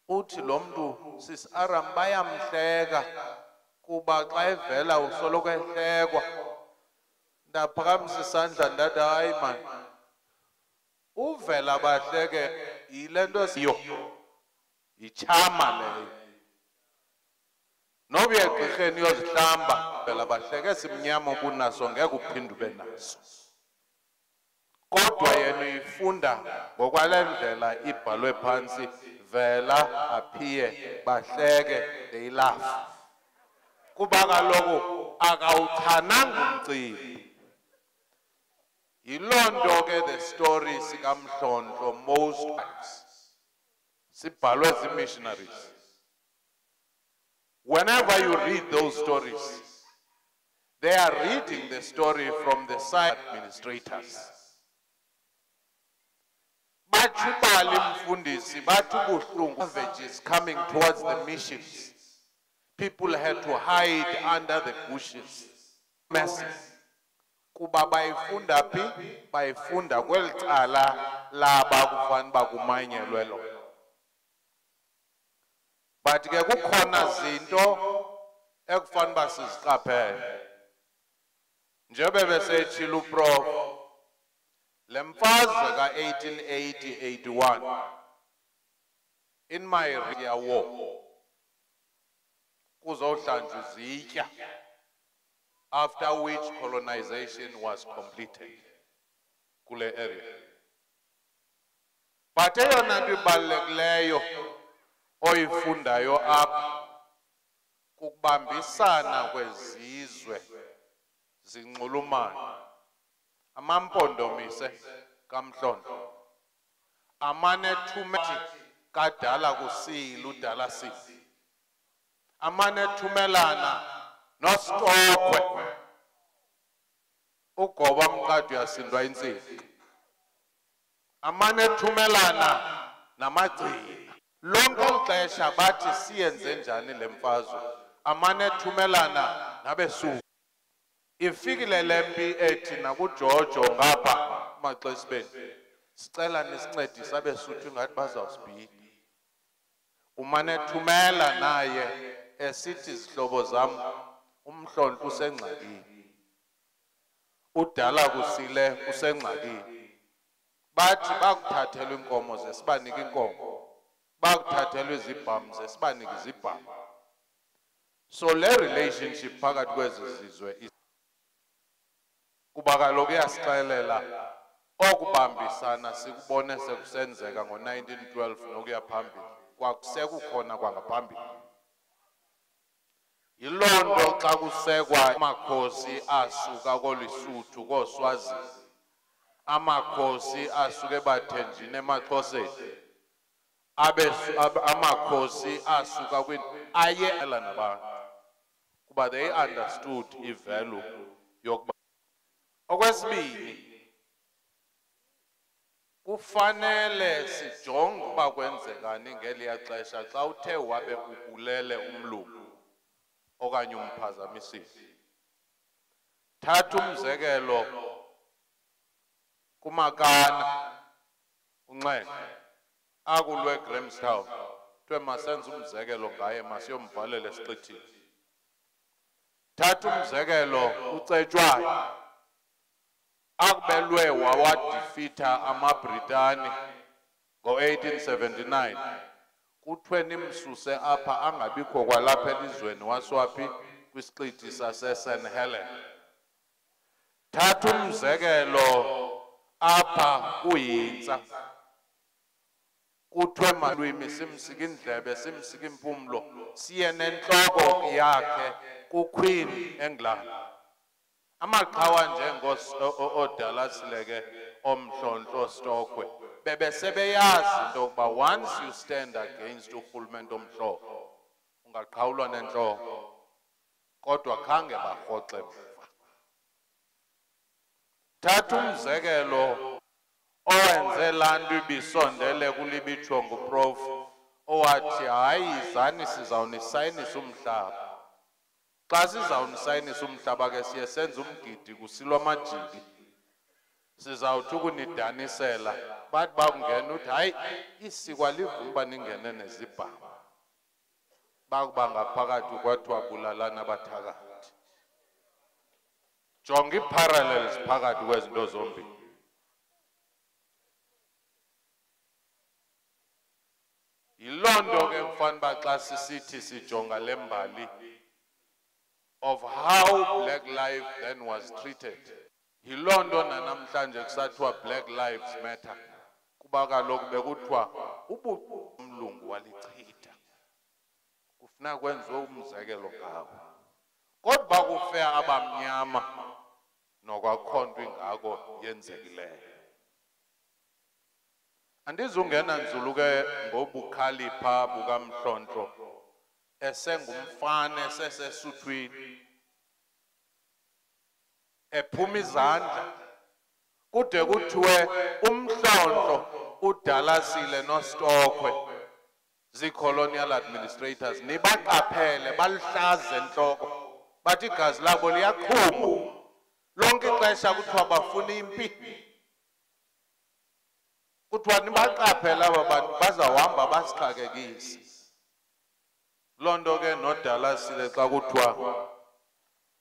Uthi lo mntu sisi-Aram bayamhleka kuba xa evela usoloko ehlekwa. Ndaphakamisa isandla ndathi hayi mani, uvela bahleke yile nto siyo, yitshama leyo. Noba uye egqirheni uyozihlamba, vela bahleke simnyama kunaso ngeke uphinde ube naso. Kodwa yena uyifunda ngokwale ndlela ibhalwe phantsi, vela aphiye bahleke, they laugh. Kuba kaloku akawuchananga umcibi. Yiloo nto ke the story sikaMhlontlo most times sibhalwe zii-missionaries. Whenever you read those stories, they are reading the story from the side administrators. Bachibali mfundisi, bathi buhlungu, savages coming towards the missions. People had to hide under the bushes. Mercy. Kuba bayifunda phi? Bayifunda kweli cala laba kufanele bakumanyelwe lo. But ke kukhona zinto ekufanele uba siziqaphele. Njengoba besetshilo uProf, le mfazwe ka-1880-81 in my war kuzohlanjwa izitya, after which colonization was completed kule area. But eyona nto ibalulekileyo oyifundayo apha kukubambisana kwezizwe zinxulumane. Ama-Mpondomise kaMhlontlo amanethumethi kadala kusile udala sile, amanethumelana noSitokwe ugoba mqadi uyasindwa intsingi, amanethumelana namagcina. Lonke ixesha bathi siyenze njani le mfazwe, amanethumelana nabesuku. Ifikile le mpi ethi nakuJojo ngapha emaXesibeni, sicela nisincedise abeSuthu ngathi bazawusibhida. Umanethumela naye esithi izihlobo zam uMhlontlo usengxakini, udala kusile usengxakini. Bathi bakuthathela inkomo ze sibanike inkomo, bakuthathelwe izibhamu sesibanike izibhamu. So le relationship phakathi kwezi zizwe kuba kaloku iyasixelela okubambisana sikubone sekusenzeka ngo-1912 nokuya phambili kwakusekukhona kwangaphambili. Yiloo nto xa kusekwa amakhosi asuka koLesotho koSwazini, amakhosi asuka eBathenjini emaXhoseni, amakhosi asuka ayela nabantu kuba they understood ivalue yokuba. Okwesibini, kufanele sijonge uba kwenzekani ngeliya xesha xa uthe wabe ubulele umlungu okanye umphazamisile. Thatha umzekelo kuMakana uNxele akulwe Grahamstown, kuthiwe masenze umzekelo ngaye masiyomvalela esiqithini. Thatha umzekelo uCetshwayo akubelwe wawadifitha amaBritani ngo-1879, kuthiwe nimsuse apha angabikho kwalapha elizweni waswaphi kwisiqithi saseSt Helen. Thatha umzekelo apha kuHintsa, kuthiwe malwimi simsika indlebe simsika impumlo siye nentloko yakhe kuQueen England. Amaqhawa njengoDalasile ke oMhlontlo Stokwe bebesebeyazi into yokuba once you stand against urhulumente omhlophe ungaqhawulwa nentloko, kodwa khange barhoxe mva. Thatha umzekelo owenze laa nto ibisondele kulibitsho nguProf owathi hayi zani sizawunisayinisa umhlaba. Xa sizawunisayinisa umhlaba ke siye senze umgidi kusilwa amajiki, sizawuthi ukunidanisela bathi bakungena uthi hayi isikwa livuma uba ningene nezibhamu, bakuba ngaphakathi kwathiwa bulalana abathakathi. Jonga ii-parallels phakathi kwezinto zombini. Yiloo nto ke mfana uba xa sisithi sijonga le mbali of how black life then was treated, yiloo nto nanamhlanje kusathiwa Black Lives Matter, kuba kaloku bekuthiwa umlungu walichitha, kufuna kwenziwe umzekelo ngawo. Kodwa kufeya abamnyama nokwakho nto ingako yenzekileyo. Andizungena nzulu ke ngobukhalipha bukaMhlontlo esengumfana esesesuthwini ephuma izandla kude kuthiwe uMhlontlo uDalasile noStokwe zii-colonial administrators nibaqaphele balihlaze entloko bathi igazi labo liyaqhuma lonke ixesha kuthiwa bafuna impi. Kuthiwa nibaqaphele aba bantu bazawuhamba basixakekise. Loo nto ke noDalasile xa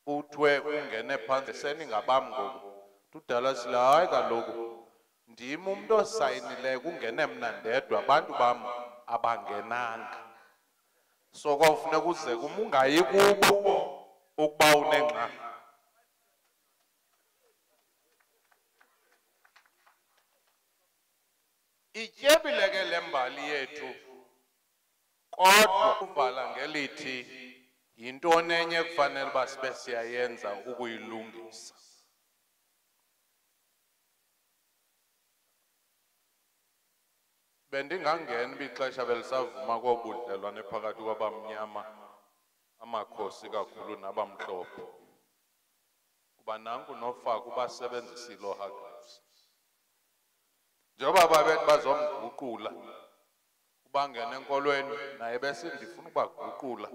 kuthiwe ungene phantsi seningabam ngoku, uDalasile hayi kaloku ndim umntu osayinileyo kungene mna ndedwa, abantu bam abangenanga. So kwawufuneka uze kum ungayi kubo ukuba unengxaki. Ityebile ke le mbali yethu, kodwa uvala ngelithi yintoni enye kufanele uba sibe siyayenza ukuyilungisa. Bendingangena bixesha belisavuma kobudlelwane phakathi kwabamnyama amakhosi kakhulu nabamhlophe, kuba nanku nofaka ubasebenzisile ooHargreaves. Njengoba babethi bazomguqula ubangena enkolweni, naye bese ndifuna ukubaguqula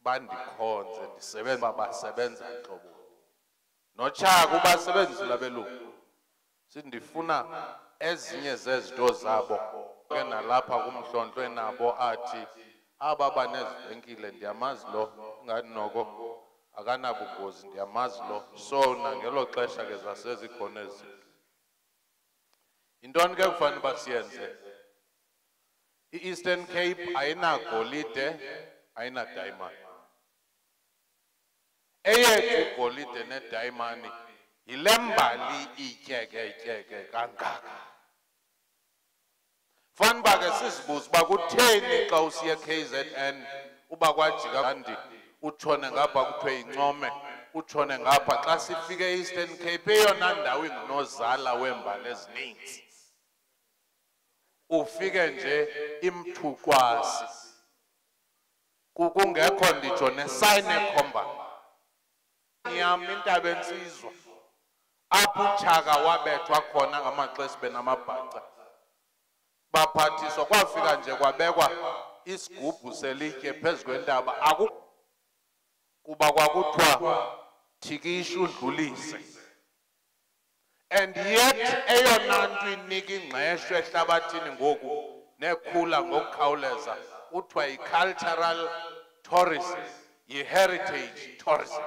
bandikhonze ndisebenza basebenza ntlobo. Notshaka ubasebenzisile abelungu, sindifuna ezinye zezinto zabo ke nalapha kuMhlontlo enabo athi aba banezivenkile ndiyamazi lo, ingathi noko akanabungozi ndiyamazi lo. So nangelo xesha ke zasezikhona ezinto. Yintoni ke kufanele uba siyenze? I-Eastern Cape ayinagolide, ayinadayimani. Eyethu igolide nedayimani yile mbali ityeke kangaka. Fanuba ke sizibuza uba kutheni xa usiya KZN uba kwajika kanti utshone ngapha kuthiwe yincome, utshone ngapha. Xa sifike e-Eastern Cape eyona ndawo ingunozala weembali ezininzi, ufike nje imthukwasi kungekho nditsho nesayini ekhomba yam intaba entsizwa apho uTshaka wabethwa khona ngamaxesha benamabhaca. Baphathiswa kwafika nje kwabekwa isigubhu selitye phezu kwentaba kuba kwakuthiwa thikisha udlulise. And yet eyona nto inika ingqesho ehlabathini ngoku nekhula ngokukhawuleza kuthiwa yi-cultural tourism, yi-heritage tourism.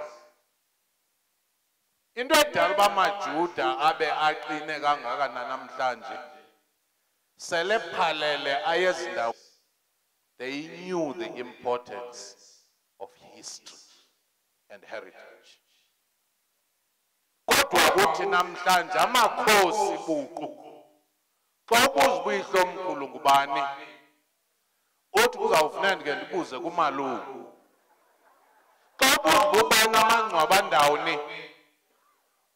Into edala uba amaJuda abe aqine kangaka nanamhlanje sele phalele ayezindawo. They knew the importance of history and heritage. Kodwa kuthi namhlanje amakhosi buqu xa ubuzibuyihlo omkhulu ngubani uthi kuzawufuneka ndike ndibuze kumaluku. Xa ubuzibubani amangcwaba ndawoni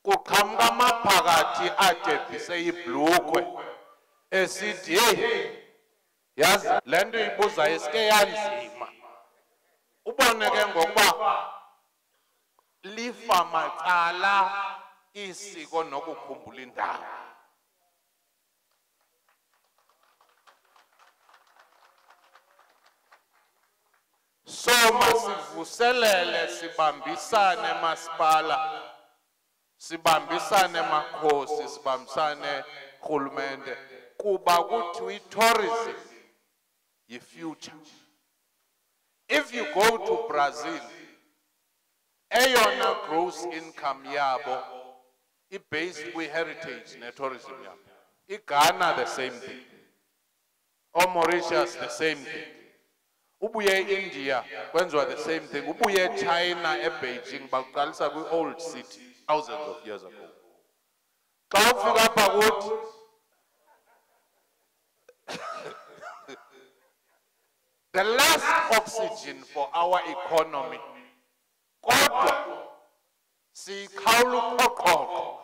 kuqhamuka amaphakathi adebhise ibhlukhwe esithi hey yazi le nto ibuzayo isike yanzima. Ubone ke ngokuba lifa macala isiko nokukhumbula indawo. So masivuselele, sibambisane masipala, sibambisane makhosi, sibambisane rhulumente kuba kuthiwa i-tourism yi-future. If you go to Brazil, eyona gross income yabo i-based kwi-heritage ne-tourism yabo. I-Ghana the same thing, or Mauritius the same thing. Ubuye e-India kwenziwa the same thing. Ubuye e-China e-Beijing bakuqalisa kwi-old city thousands of years ago. Xa ufika apha kuthi the last oxygen for our economy, kodwa sikhawula ukhoqhoqo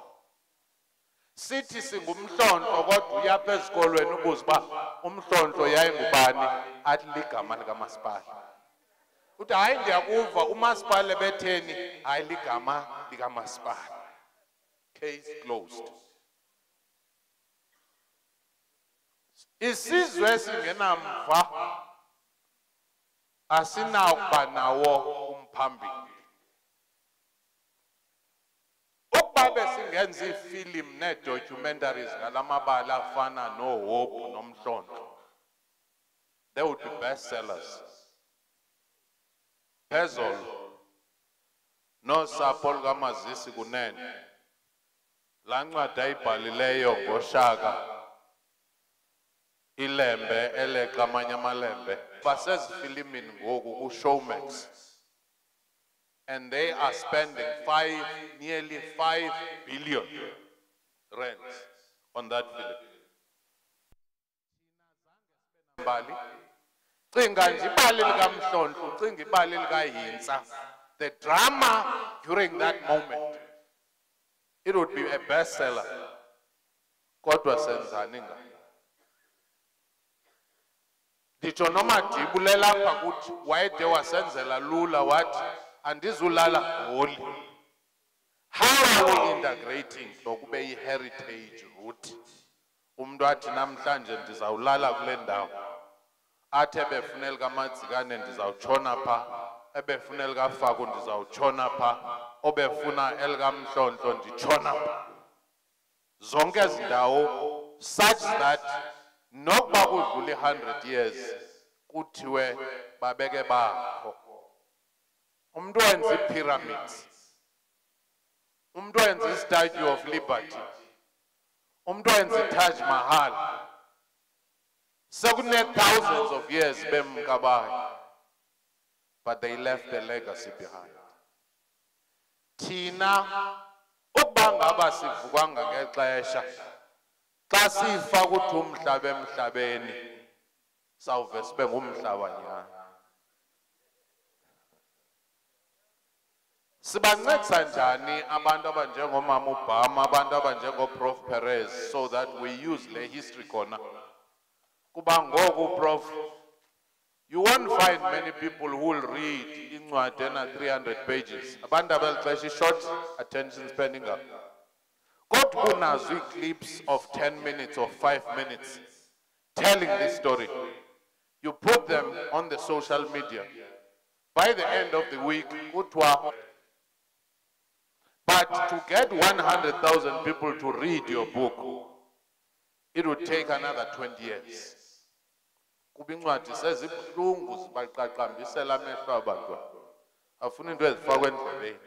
sithi singumhlonto kodwa uyapha ezikolweni ubuze uba umhlonto yayingubani, athi ligama likamasipala. Uthi hayi ndiyakuva umasipala betheni, hayi ligama likamasipala. Case closed. Isizwe esingenamva asinakuba nawo umphambili. Ukuba besingenza iifilimu nee-documentaries ngalamabala afana nooHope noMhlonto, they would be bestsellers. Phezolo nosapho lukaMazisi Kunene, laa ncwadi ayibhalileyo ngoShaka ilembe eleqa amanye amalembe basezifilimini ngoku ku-Showmax, and they are spending nearly 5 billion rands on that film. Mbali cinga nje ibali likaMhlontlo, cinga ibali likaHintsa, the drama during that moment, it would be a bestseller. Kodwa senzani nga nditsho noMadibu lelapha kuthi wayede wasenzela lula wathi andizulala Holi. How are we integrating lokube i-heritage route? Umntu athi namhlanje ndizawulala kule ndawo, athi ebefuna elikaMadzikane ndizawutshona pha, ebefuna elikaFaku ndizawutshona pha, obefuna elikaMhlontlo nditshona pha. Zonke ezi ndawo such that nokuba kudlula 100 years kuthiwe babeke bakho. Umuntu wenza i-pyramids, umuntu wenza i-Statue of Liberty, umuntu wenza i-Taj Mahal. Thousands of years bemkabayi, but they left a legacy behind. Thina ukuba ngaba sivukanga ngexesha xa sifa ukuthi umhlaba emhlabeni sawuve sibe ngumhlaba nyana. Sibancedisa njani abantu abanjengomama uBhama, abantu abanjengoProf Perez, so that we use le history khona? Kuba ngoku Prof, you won't find many people who will read incwadi ena 300 pages. Abantu abelixesha short attention spanning up. Kodwa kunazo clips of 10 minutes or 5 minutes telling this story. You put them on the social media. By the end of the week, but to get 100,000 people to read your book, it would take another 20 years. Kubincwadi sezibuhlungu zibaqaqambisela amehlo abantu. Afuna into ezifakwe endlebeni.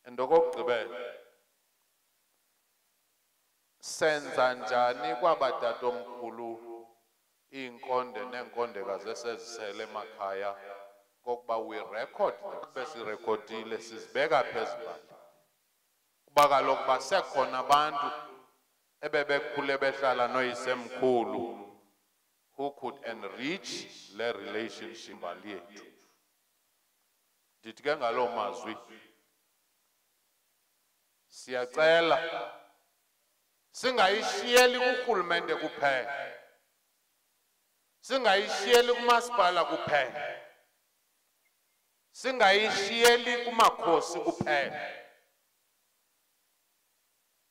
Ndokugqibela, senza njani kwabatatomkhulu iinkonde neenkondekazi esezisele emakhaya kokuba we record besirekhodile sizibeka phezulu kuba kaloku basekhona abantu ebebekhule behlala noyisemkhulu who could enrich le relationship mbali yethu. Ndithi ke ngaloo mazwi siyacela singayishiyeli kurhulumente kuphela, singayishiyeli kumasipala kuphela, singayishiyeli kumakhosi kuphela.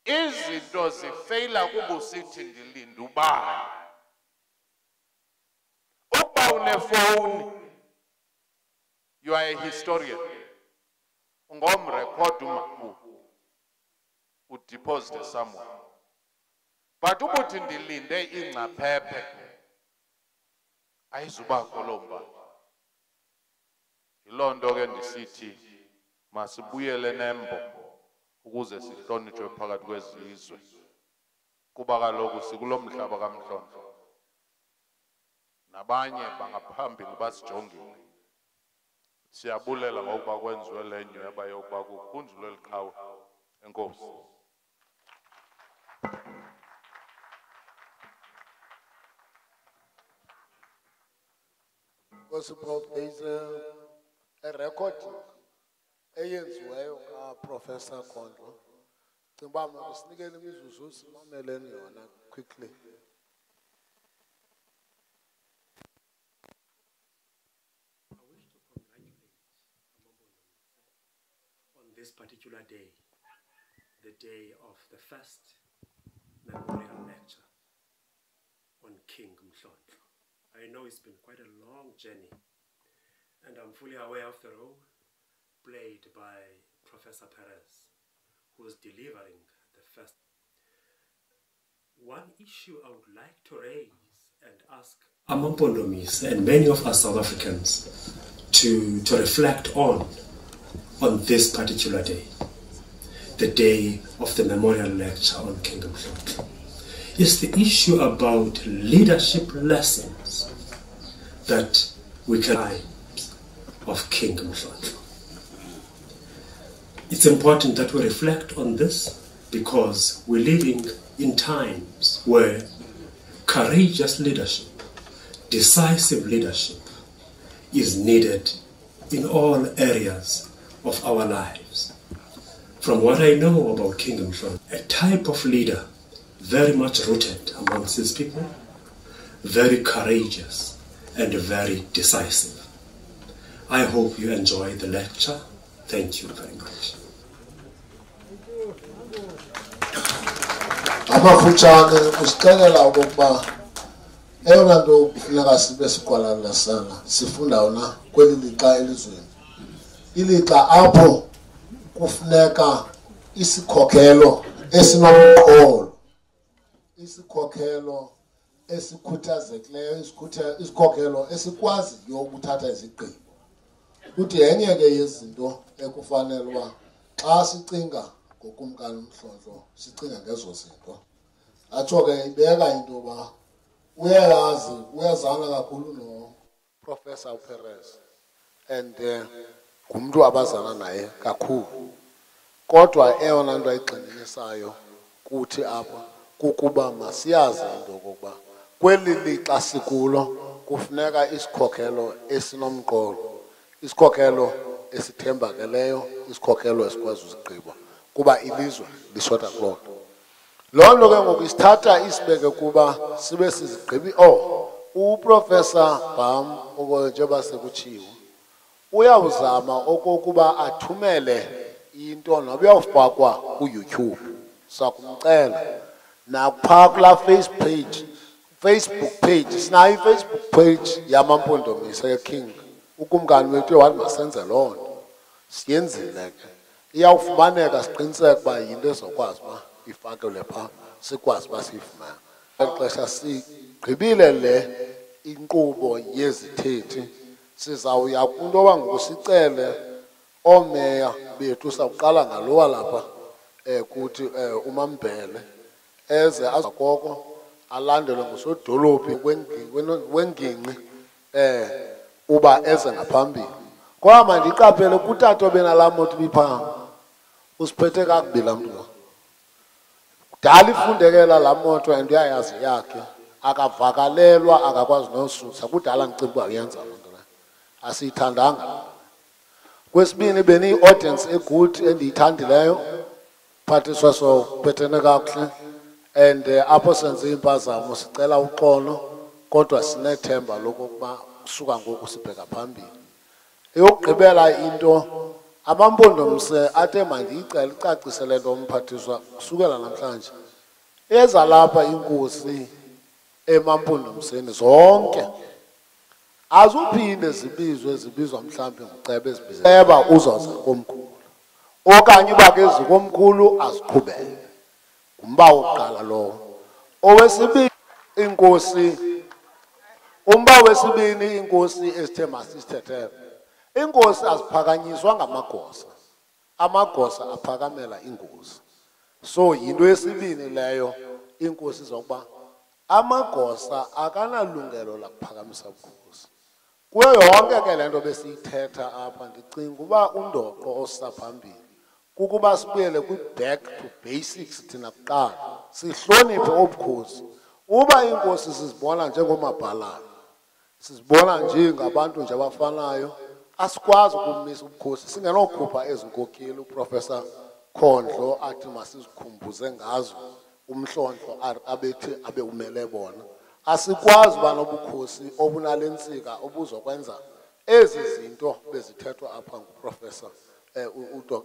Izinto zifeyila kubusithi ndilinda ubani. Ukuba unefowuni, you are a historian, ungomrekhodi umakhulu, udeposit somewhere. But ubuthi ndilinde ingcaphephe ayizubakho loo mbali. Yiloo nto ke ndisithi masibuyele nembo ukuze sihlonitshwe phakathi kwezizwe, kuba kaloku sikulo mhlaba kaMhlontlo nabanye bangaphambili basijongile. Siyabulela ngokuba kwenziwe le nyweba yokuba kukhunjulwe liqhawe. Enkosi. There is a record eyenziweyo kaProfessor Mhlontlo. Cimba masinikele imizuzu simameleni yona quickly. I wish to congratulate Ama-Mpondomise on this particular day, the day of the first memorial lecture on King Mhlontlo. I know it's been quite a long journey, and I'm fully aware of the role played by Professor Perez, who is delivering the first. One issue I would like to raise and ask Ama-Mpondomise and many of us South Africans to reflect on this particular day, the day of the memorial lecture on King Mhlontlo, is the issue about leadership lessons that we can learn of King Mhlontlo. It's important that we reflect on this because we're living in times where courageous leadership, decisive leadership is needed in all areas of our lives. From what I know about King Mhlontlo, a type of leader very much rooted amongst his people, very courageous and very decisive. I hope you enjoy the lecture. Thank you very much. Amafutshane usixelela okokuba eyona nto kufuneka sibe sikwalalasana sifunda yona kweli lixa elizweni. Ilixa apho kufuneka isikhokhelo esinomqolo, isikhokhelo esikhuthazekileyo, isikhokhelo esikwaziyo ukuthatha izigqibo. Kuthi yenye ke yezinto ekufanele uba xa sicinga ngokumkani Mhlontlo sicinga ngezo zinto. atsho ke ibeka into ba uyazana kakhulu no Professor Perez and ngumntu abazana naye kakhulu. Kodwa eyona nto ayigxininisayo kuthi apha kukuba masiyazi into yokokuba kweli lixa sikulo kufuneka isikhokhelo esinomqolo, isikhokhelo esithembakeleyo, isikhokhelo esikwazi uzigqiba kuba ilizwe lishota kuloo nto. Loo nto ke ngoku isithatha isibeke kuba sibe sizigqibi. Uprofessor Bam njengoba sekutshiwo uyawuzama okokuba athumele into noba uyawufakwa ku-YouTube, sakumcela naphaa kulaa Facebook page, sinayo i-Facebook page yama-Mpondomise King. Ukumkani wethu wathi masenze loo nto, siyenzile ke. Iyawufumaneka siqiniseke uba yinto ezokwazi uba ifakelwe phaa, sikwazi uba siyifumane. Xesha sigqibile le inkqubo yezithethi, sizawuya kwinto yoba ngoku sicele oomeya bethu, sawuqala ngalowa lapha kuthi uMambhele eze azakoko alandelwe ngusodolophi wengingqi uba eze ngaphambili. Kwa mandiqaphele kutato benalaa moto ibiphaa usiphethe kakubi laa mntu lo. Kudala ifundekela laa moto and uyayazi yakhe, akavakalelwa, akakwazi nosusa. Kudala ndicinga uba uyenza loo nto leyo, asiyithandanga. Kwesibini beniyi-audience egood endiyithandileyo, phathiswa sophethene kakuhle, and apho senze impazamo sicela uxolo, kodwa sinethemba lokokuba kusuka ngoku sibheka phambili. Eyokugqibela into Ama-Mpondomise athe mandiyicele icacise le nto umphathiswa kusukela namhlanje. Ezalapha inkosi ema-Mpondomiseni zonke azuphinde zibizwa mhlawumbi nguceba ezibizela uzoza komkhulu, okanye uba ke zikomkhulu aziqhubele. Ngumba wokuqala lowo. Owesibini inkosi, umba wesibini inkosi ezithe masisithethe. Inkosi aziphakanyiswa ngamagosa, amagosa aphakamela inkosi. So yinto yesibini leyo inkosi zokuba amagosa akanalungelo lakuphakamisa ubukhosi. Kuyo yonke ke le nto besiyithetha apha ndicinga uba undoqo osaphambili kukuba sibuyele kwi-back to basics. Thina kuqala sihloniphe obukhosi. Uba inkosi sizibona njengomabhalana, sizibona nje ngabantu nje abafanayo, asikwazi ukumisa ubukhosi singenokhupha ezi nkokheli uProfessor Mhlontlo athi masizikhumbuze ngazo uMhlontlo abethi abe umele bona. Asikwazi uba nobukhosi obunale ntsika obuzokwenza ezi zinto bezithethwa apha nguProfessor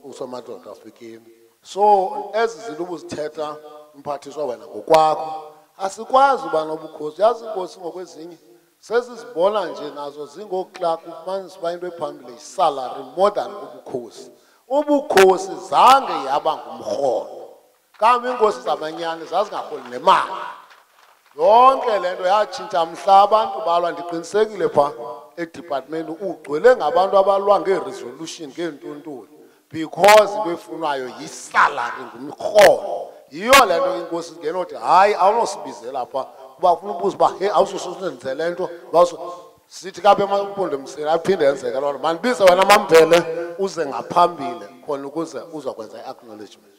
uSomadoda Fikeni. So ezi zinto ubuzithetha mphathiswa wena ngokwakho, asikwazi uba nobukhosi. Yazi inkosi ngokwezinye sezizibona nje nazo zingooklak, ufumanisa uba into ephambili yisalary more than ubukhosi. Ubukhosi zange yaba ngumrholo, kambe iinkosi zamanyani zazingarholi nemali. Yonke le nto yatshintsha mhla abantu balwa. Ndiqinisekile phaa edepartment ugcwele ngabantu abalwa ngeresolution ngeentontoni because into efunwayo yisalary, ngumrholo. Yiyo le nto inkosi ngenothi hayi awunosibizela phaa uba ufuna ubuza uba he awususenzele le nto sithi kapha ema-Mpondomiseni aphinde yenzeka loo nto. Mandibize wena Mambhele uze ngaphambili khona ukuze uzokwenza i-acknowledgement.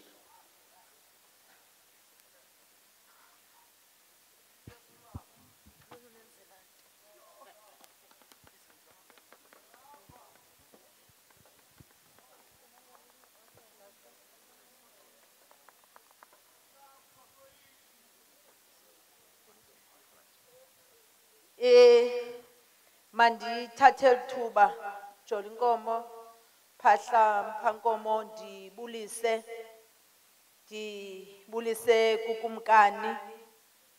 Mandithathe lithuba Jolinkomo Phahla Mphankomo ndibulise kukumkani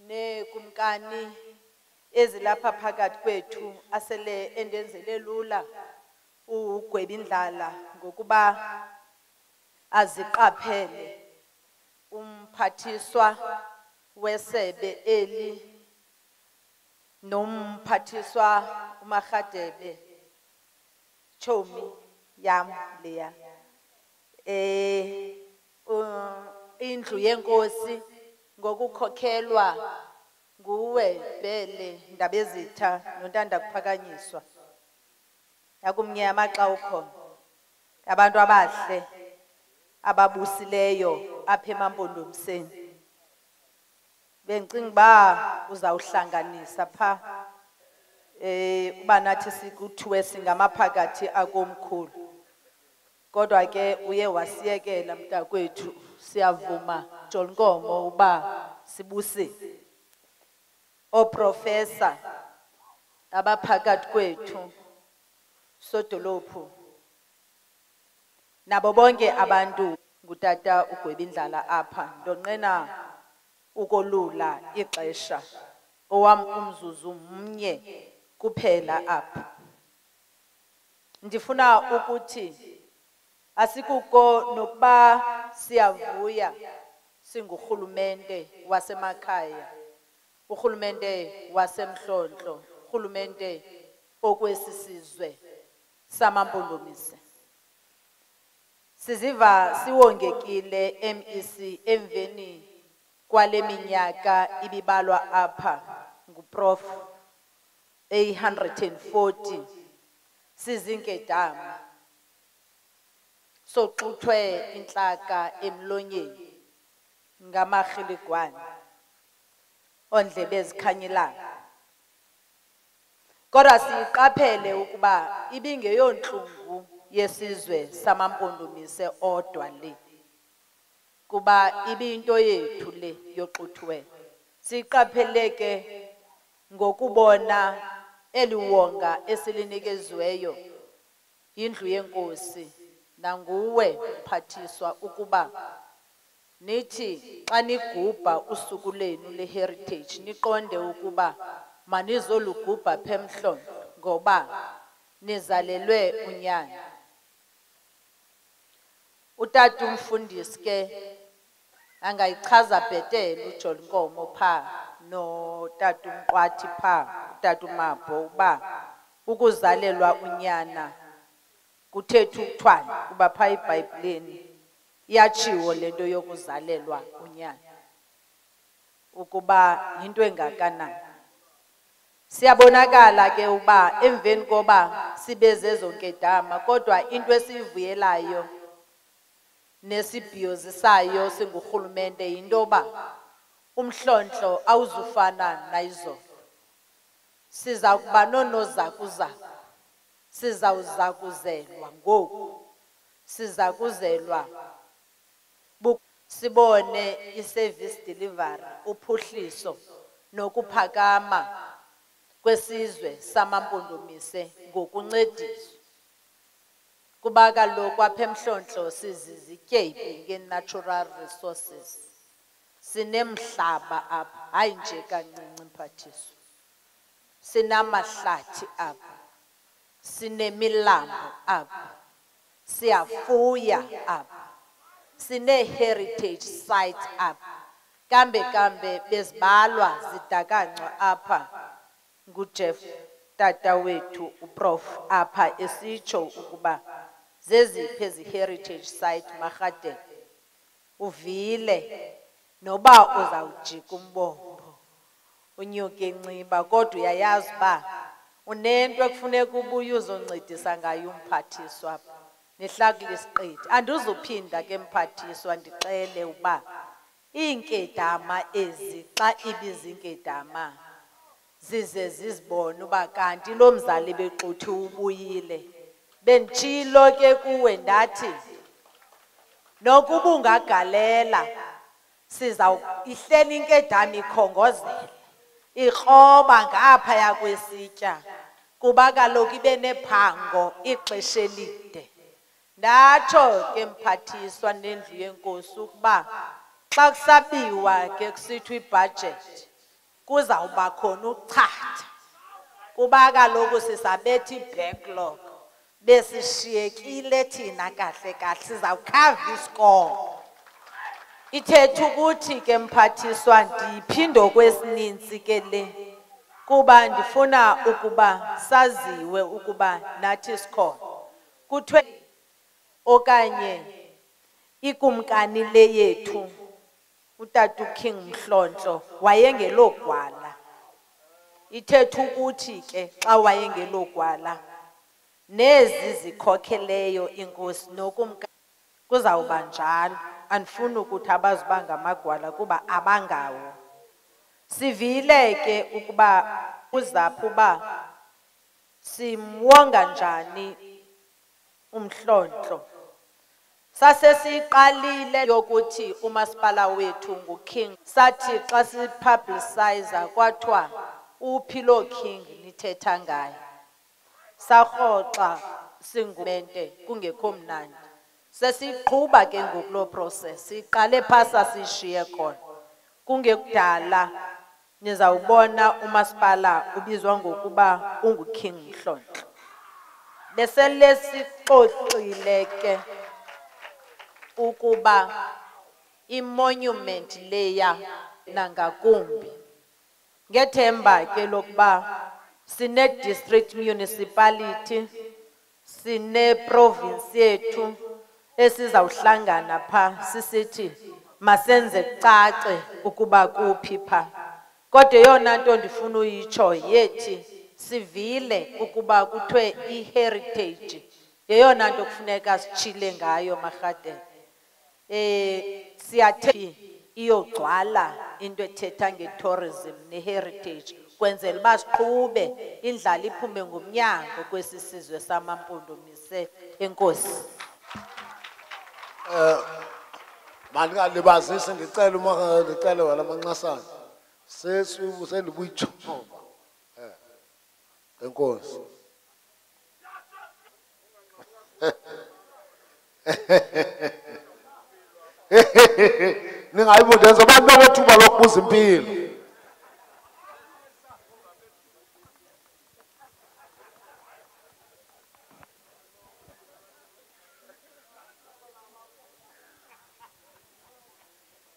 nekumkani ezilapha phakathi kwethu asele endenzele lula uGwebindlala ngokuba aziqaphele umphathiswa wesebe eli nomphathiswa uMarhadebe chomi yam leya indlu yenkosi ngokukhokhelwa nguwe Bhele Ndabezitha nontanda kuphakanyiswa yakumnyama xa ukhona abantu abahle ababusileyo apha Ama-Mpondomiseni bengicinga uba uzawuhlanganisa pha uba nathi sikuthiwe singamaphakathi akomkhulu kodwa ke uye wasiyekela mntakwethu siyavuma Jolnkomo uba sibuse oprofesa abaphakathi kwethu sodolophu nabo bonke abantu ngutata uGwebindlala apha ndonqena ukolula ixesha owam umzuzu mnye kuphela apha ndifuna ukuthi asikuko nokuba siyavuya singurhulumente wasemakhaya urhulumente waseMhlontlo urhulumente okwesi sizwe samaMpondomise siziva siwongekile MEC emveni kwale minyaka ibibalwa apha nguprof 140 sizinkedama soxuthwe intlaka emlonyeni ngamarhiligwane ondlebe ezikhanyelayo kodwa siqaphele ukuba ibingeyontlungu yesizwe samaMpondomise odwa le kuba ibiyinto yethu le yoxuthiweyo siqapheleke ngokubona eliwonga esilinikezweyo yindlu yenkosi nanguwe mphathiswa ukuba nithi xa nigubha usuku lenu le-heritage niqonde ukuba manizolugubha pha eMhlontlo ngoba nizalelwe unyana utata umfundisi ke angayichaza bhetele uJolnkomo pha notata uMqwathi pha utata uMapho uba ukuzalelwa unyana kuthetha ukuthwana kuba pha eBhayibhileni iyatshiwo lento yokuzalelwa unyana ukuba yinto engakanani siyabonakala ke uba emveni koba sibe zezo nkedama kodwa into esiyivuyelayo nesibhiyozisayo singurhulumente yinto yoba uMhlontlo awuzufana nayizolo siza kuba noonozakuzaku sizawuzakuzelwa ngoku siza kuzelwa sibone i-service delivery uphuhliso nokuphakama kwesizwe samaMpondomise ngokuncediswa kuba kaloku apha eMhlontlo sizizityebi nge-natural resources sinemhlaba apha hayi nje kancinci mphathiswa sinamahlathi apha sinemilambo apha siyafuya apha sine-heritage sites apha kambe bezibalwa zidakancwa apha nguJeff tata wethu uprof apha esitsho ukuba zeziphi ezi-heritage site Marhadene uvile noba uzawujika umbombo unyuke enciba kodwa uyayazi uba unento ekufuneka ubuye uzoncedisa ngayo umphathiswa apha nehlakula isiqithi andizuphinda ke mphathiswa ndixele uba iinkedama ezi xa ibizinkedama zize zizibone uba kanti lo mzali bexuthi ubuyile benditshilo ke kuwe ndathi nokuba ungagalela ihleli inkedama ikhongozela ikroba ngaphaya kwesitya kuba kaloku ibe nephango ixesha elide ndatsho ke mphathiswa nendlu yenkosi ukuba xa kusabiwa ke kusithwa ibhajethi kuzawuba khona uchatha kuba kaloku sisabetha i-backlog besishiyekile thina kahle kahle sizawukhava isikolo ithetha ukuthi ke mphathiswa ndiyiphinde okwesininzi ke le kuba ndifuna ukuba saziwe ukuba nathi sikhona kuthiwe okanye ikumkani le yethu utata uKing Mhlontlo wayengelogwala. Ithetha ukuthi ke xa wayengelogwala nezi zikhokheleyo inkosi nokumka kuzawuba njalo. Andifuni ukuthi abazuba ngamagwala kuba abangawo. Sivile ke ukuba uzapho uba simwonga njani uMhlontlo. Sasesiqalile yokuthi umasipala wethu nguKing. Sathi xa sipublicize kwathiwa uphi lo King nithetha ngaye. Sarhoxa singumente kungekho mnandi. Sesiqhuba ke ngokulo process. Siqale phasa sishiye khona. Kungekudala nizawubona umasipala ubizwa ngokuba unguKing Mhlontlo. Bese lesixoxile ke ukuba imonument leya nangakumbi. Ngethemba ke lokuba sine district municipality, sine province yethu esizawuhlangana pha sisithi masenze cace ukuba kuphi pha. Kodwa yona nto ndifuna uyitsho yethi sivile ukuba kuthiwe i-heritage yeyona nto kufuneka sitshile ngayo marhade. Siyathe iyogcwala into ethetha nge-tourism ne-heritage kwenzela uba siqhube indlala iphume ngomnyango kwesi sizwe sama-Mpondomise. Enkosi. Mandingalibazisi ndicele wala manxasana. Selibuyitshova. Enkosi. Ningayibudenza abantu abethuba lokubuza impilo.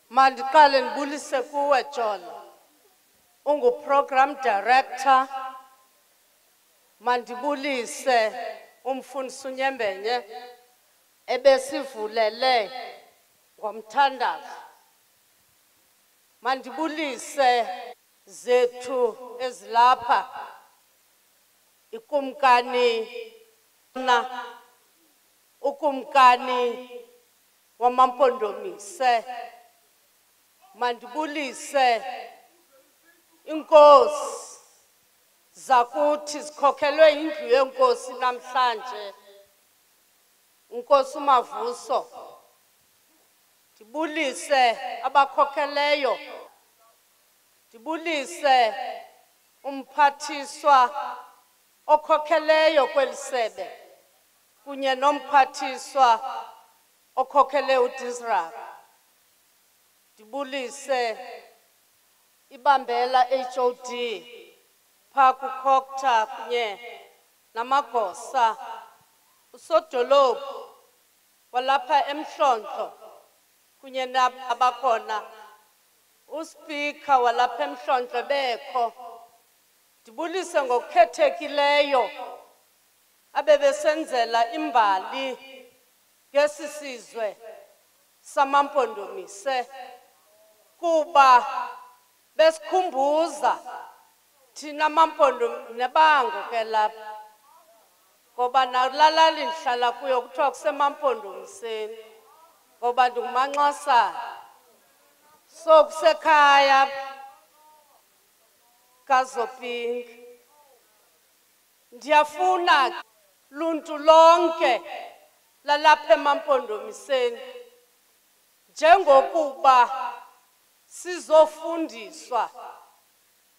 Mandiqale ndibulise kuwe John. Ungu-program director. Mandibulise umfundisi uNyembenye ebesivulele ngomthandazo. Mandibulise zethu ezilapha ikumkani ukumkani wama-Mpondomise. Mandibulise inkosi zakuthi zikhokhelwe indlu yenkosi namhlanje, Nkosi uMavuso. Ndibulise abakhokheleyo. Ndibulise umphathiswa okhokheleyo kweli sebe kunye nomphathiswa okhokhele uDisrak. Ndibulise ibambela HOD pha kuKhokta kunye namagosa, usodolophu walapha eMhlontlo kunye nabakhona, uSpeaker walapha eMhlontlo bekho. Ndibulise ngokukhethekileyo abebesenzela imbali ngesi sizwe sama-Mpondomise kuba besikhumbuza thina ma-Mpondomise nebango ke lapha ngoba nakulalali ndihlala kuyo kuthiwa kusema-Mpondomiseni ngoba ndingumanxasana. So kusekhaya kaZoping. Ndiyafuna luntu lonke lalapha ema-Mpondomiseni njengokuba sizofundiswa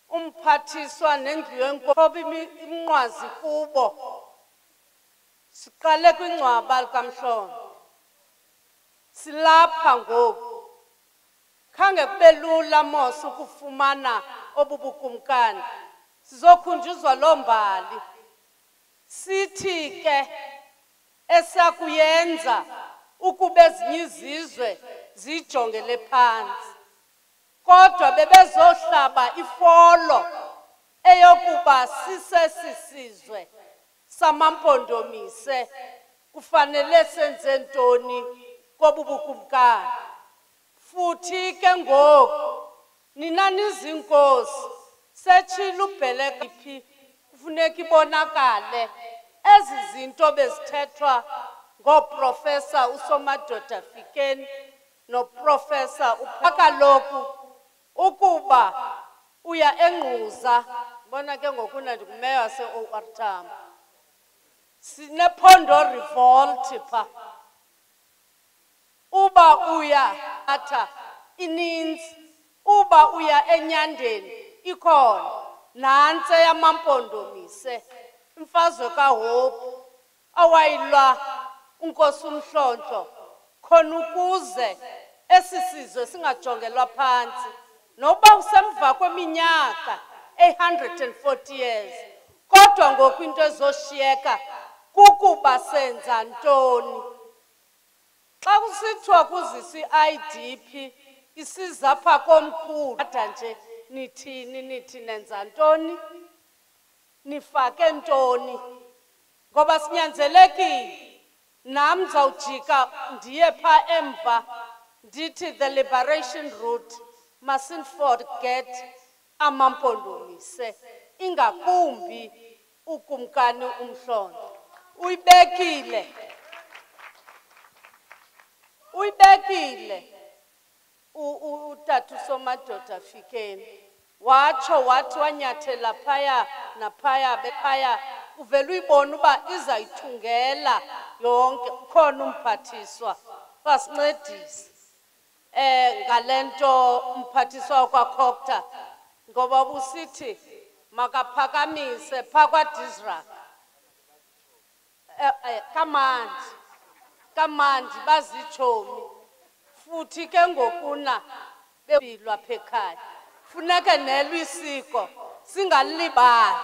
umphathiswa nendlu yenkosi iminqwazi kubo. Siqale kwingcwaba likaMhlontlo, silapha ngoku. Khange kube lula mos ukufumana obu bukumkani. Sizokhunjuzwa loo mbali. Sithi ke esakuyenza ukuba ezinye izizwe zijongele phantsi, kodwa bebezohlaba ifolo eyokuba sisesisizwe sama-Mpondomise kufanele senze ntoni kobu bukumkani. futhi ke ngoku nina nizinkosi setshila ubheleka iphi kufuneka ibonakale ezi zinto bezithethwa ngoprofesa uSomadoda Fikeni noprofesa kaloku ukuba uya engquza bona ke ngoku ndikumeya wase-OR Tambo sinephondo revolt pha uba uya atha ininzi uba uya enyandeni ikhona nantse yamampondomise imfazwe kaHope awayilwa uNkosi uMhlontlo khona ukuze esi sizwe singajongelwa phantsi noba usemva kweminyaka 840 years kodwa ngoku into ezoshiyeka kukuba senza ntoni xa kusithiwa kuzisa i-IDP isiza apha komkhulu ada nje nithi nenza ntoni nifake ntoni ngoba sinyanzelekile nam ndizawujika ndiye pha emva ndithi the liberation route mustn't forget Ama-Mpondomise ingakumbi ukumkani uMhlontlo uyibekile utata uSomadoda Fikeni watsho wathi wanyathela phaya naphaya bephaya uvela uyibona uba izayithungela yonke ukhona umphathiswa wasincedisa ngale nto umphathiswa wakwaCocta ngoba busithi makaphakamise phaa kwaDisrak kamandi bazitshomi futhi ke ngokuna bebilwa phekhaya funeke nelwe isiko singalibali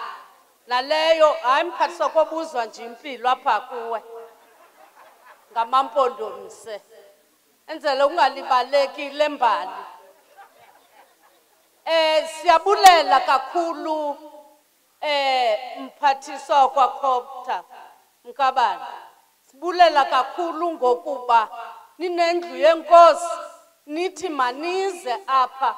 naleyo hayi mphathiswa kobuzwa nje impilo apha kuwe ngamaMpondomise enzele ungalibaleki le mbali siyabulela kakhulu mphathiswa wakwaCocta Mkabane sibulela kakhulu ngokuba ninendlu yenkosi nithi manize apha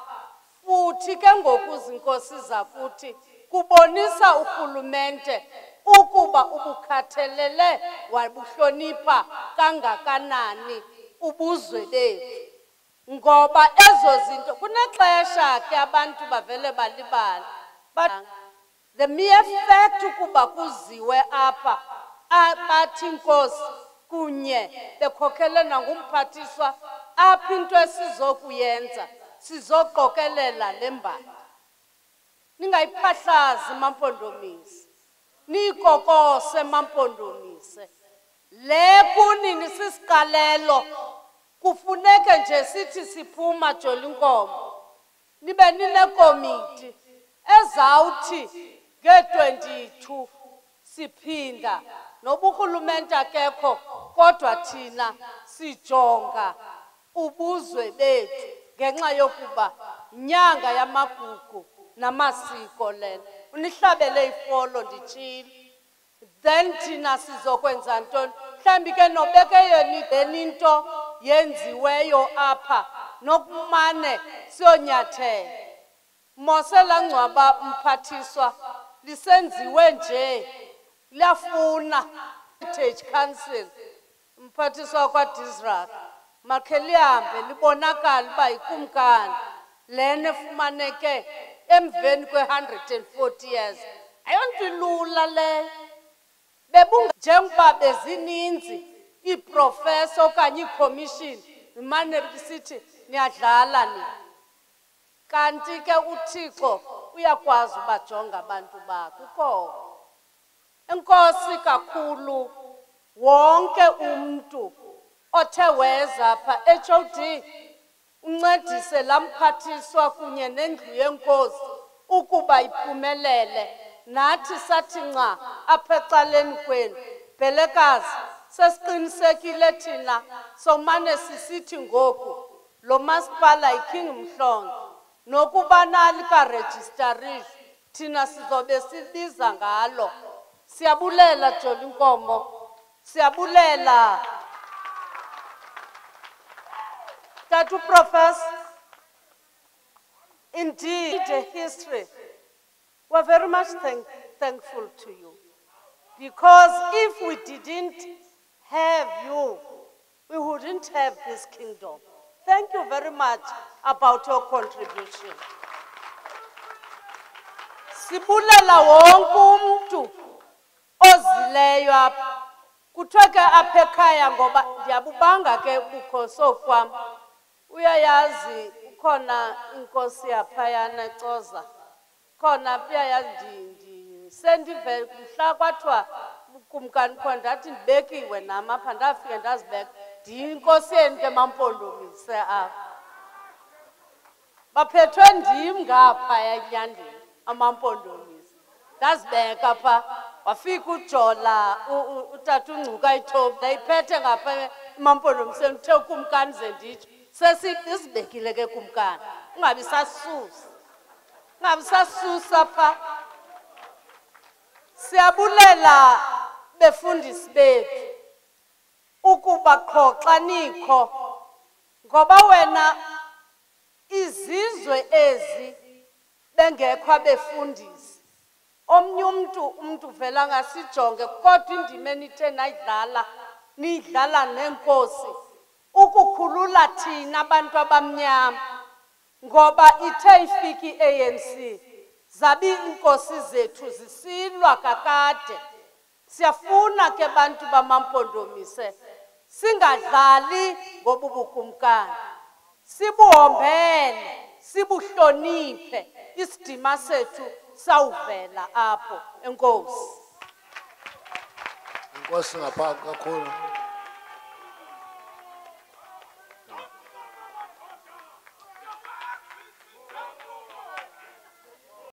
futhi ke ngoku zinkosi zakuthi kubonisa urhulumente ukuba ubukhathelele wabuhlonipha kangakanani ubuzwe bethu ngoba ezo zinto kunexesha ke abantu bavele balibala the mere fact ukuba kuziwe apha bathi inkosi kunye bekhokhelwe nangumphathiswa apha into esizokuyenza sizoqokelela le mbali ningayiphahlazi Ama-Mpondomise niyikokose Ama-Mpondomise le kunini sisiqalelo kufuneke nje sithi siphuma Jolinkomo nibe ninekomiti ezawuthi nge-22 siphinda noba urhulumente akekho kodwa thina sijonga ubuzwe bethu ngenxa yokuba inyanga yamagugu namasiko lena unihlabele ifolo nditshile then thina sizokwenza ntoni mhlawumbi ke nobeke yona into yenziweyo apha nokumane siyonyathela mose la ngcwaba mphathiswa lisenziwe nje liyafuna Heritage Council mphathiswa kwaDisrak makhe lihambe libonakala uba ikumkani lena efumaneke emveni kwe-140 years ayonto ilula leyo njengoba bezininzi iiprofesa okanye iikhomishini imane lisithi niyadlala nini kanti ke uThixo uyakwazi ubajonga abantu bakhe ukhona enkosi kakhulu wonke umntu othe weza apha HOD uncedise lamphathiswa kunye nendlu yenkosi ukuba iphumelele nathi sathi nca apha ecaleni kwenu bhelekazi sesiqinisekile thina somane sisithi ngoku lo masipala yiKing Mhlontlo nokuba nalikarejistarisha thina sizobe sibiza ngalo siyabulela Jolinkomo siyabulela start to profess. Indeed, a history. We're very much thankful to you. Because if we didn't have you, we wouldn't have this kingdom. Thank you very much about your contribution. Sibulela wonke umuntu ozileyo apha. Kuthiwa ke apha ekhaya ngoba ndiyabubanga ke ubukhoso kwam. Uyayazi ukhona inkosi yaphayana eCoza. Khona uyayazi sendive mhla kwathiwa ukumkani khona ndathi ndibekiwe nam apha ndafike ndazibeka. Ndiyinkosi yenu ke Ama-Mpondomise apha. Baphethwe ndim ngaphaya enyandeni Ama-Mpondomise. Ndazibeka pha wafika uJola utata uNgcuka iThobi ndayiphethe ngapha Ama-Mpondomise ndithe ukumkani ze nditsho sesibekile ke kumkani ungabi sasusa. Ungabi sasusa pha. Siyabulela befundisi bethu ukuba qho xa nikho ngoba wena izizwe ezi bengekho abefundisi omnye umuntu vela ngasijonge kodwa indima enithe nayidlala nidlala nenkosi ukukhulula thina abantu abamnyama ngoba ithe ifika iANC zabi inkosi zethu zisilwa kakade. Siyafuna ke bantu bama-Mpondomise singadlali ngoba ubukumkani. Sibuhombele, sibuhloniphe isidima sethu sawuvela apho. Enkosi. Inkosi ngapha kakhulu.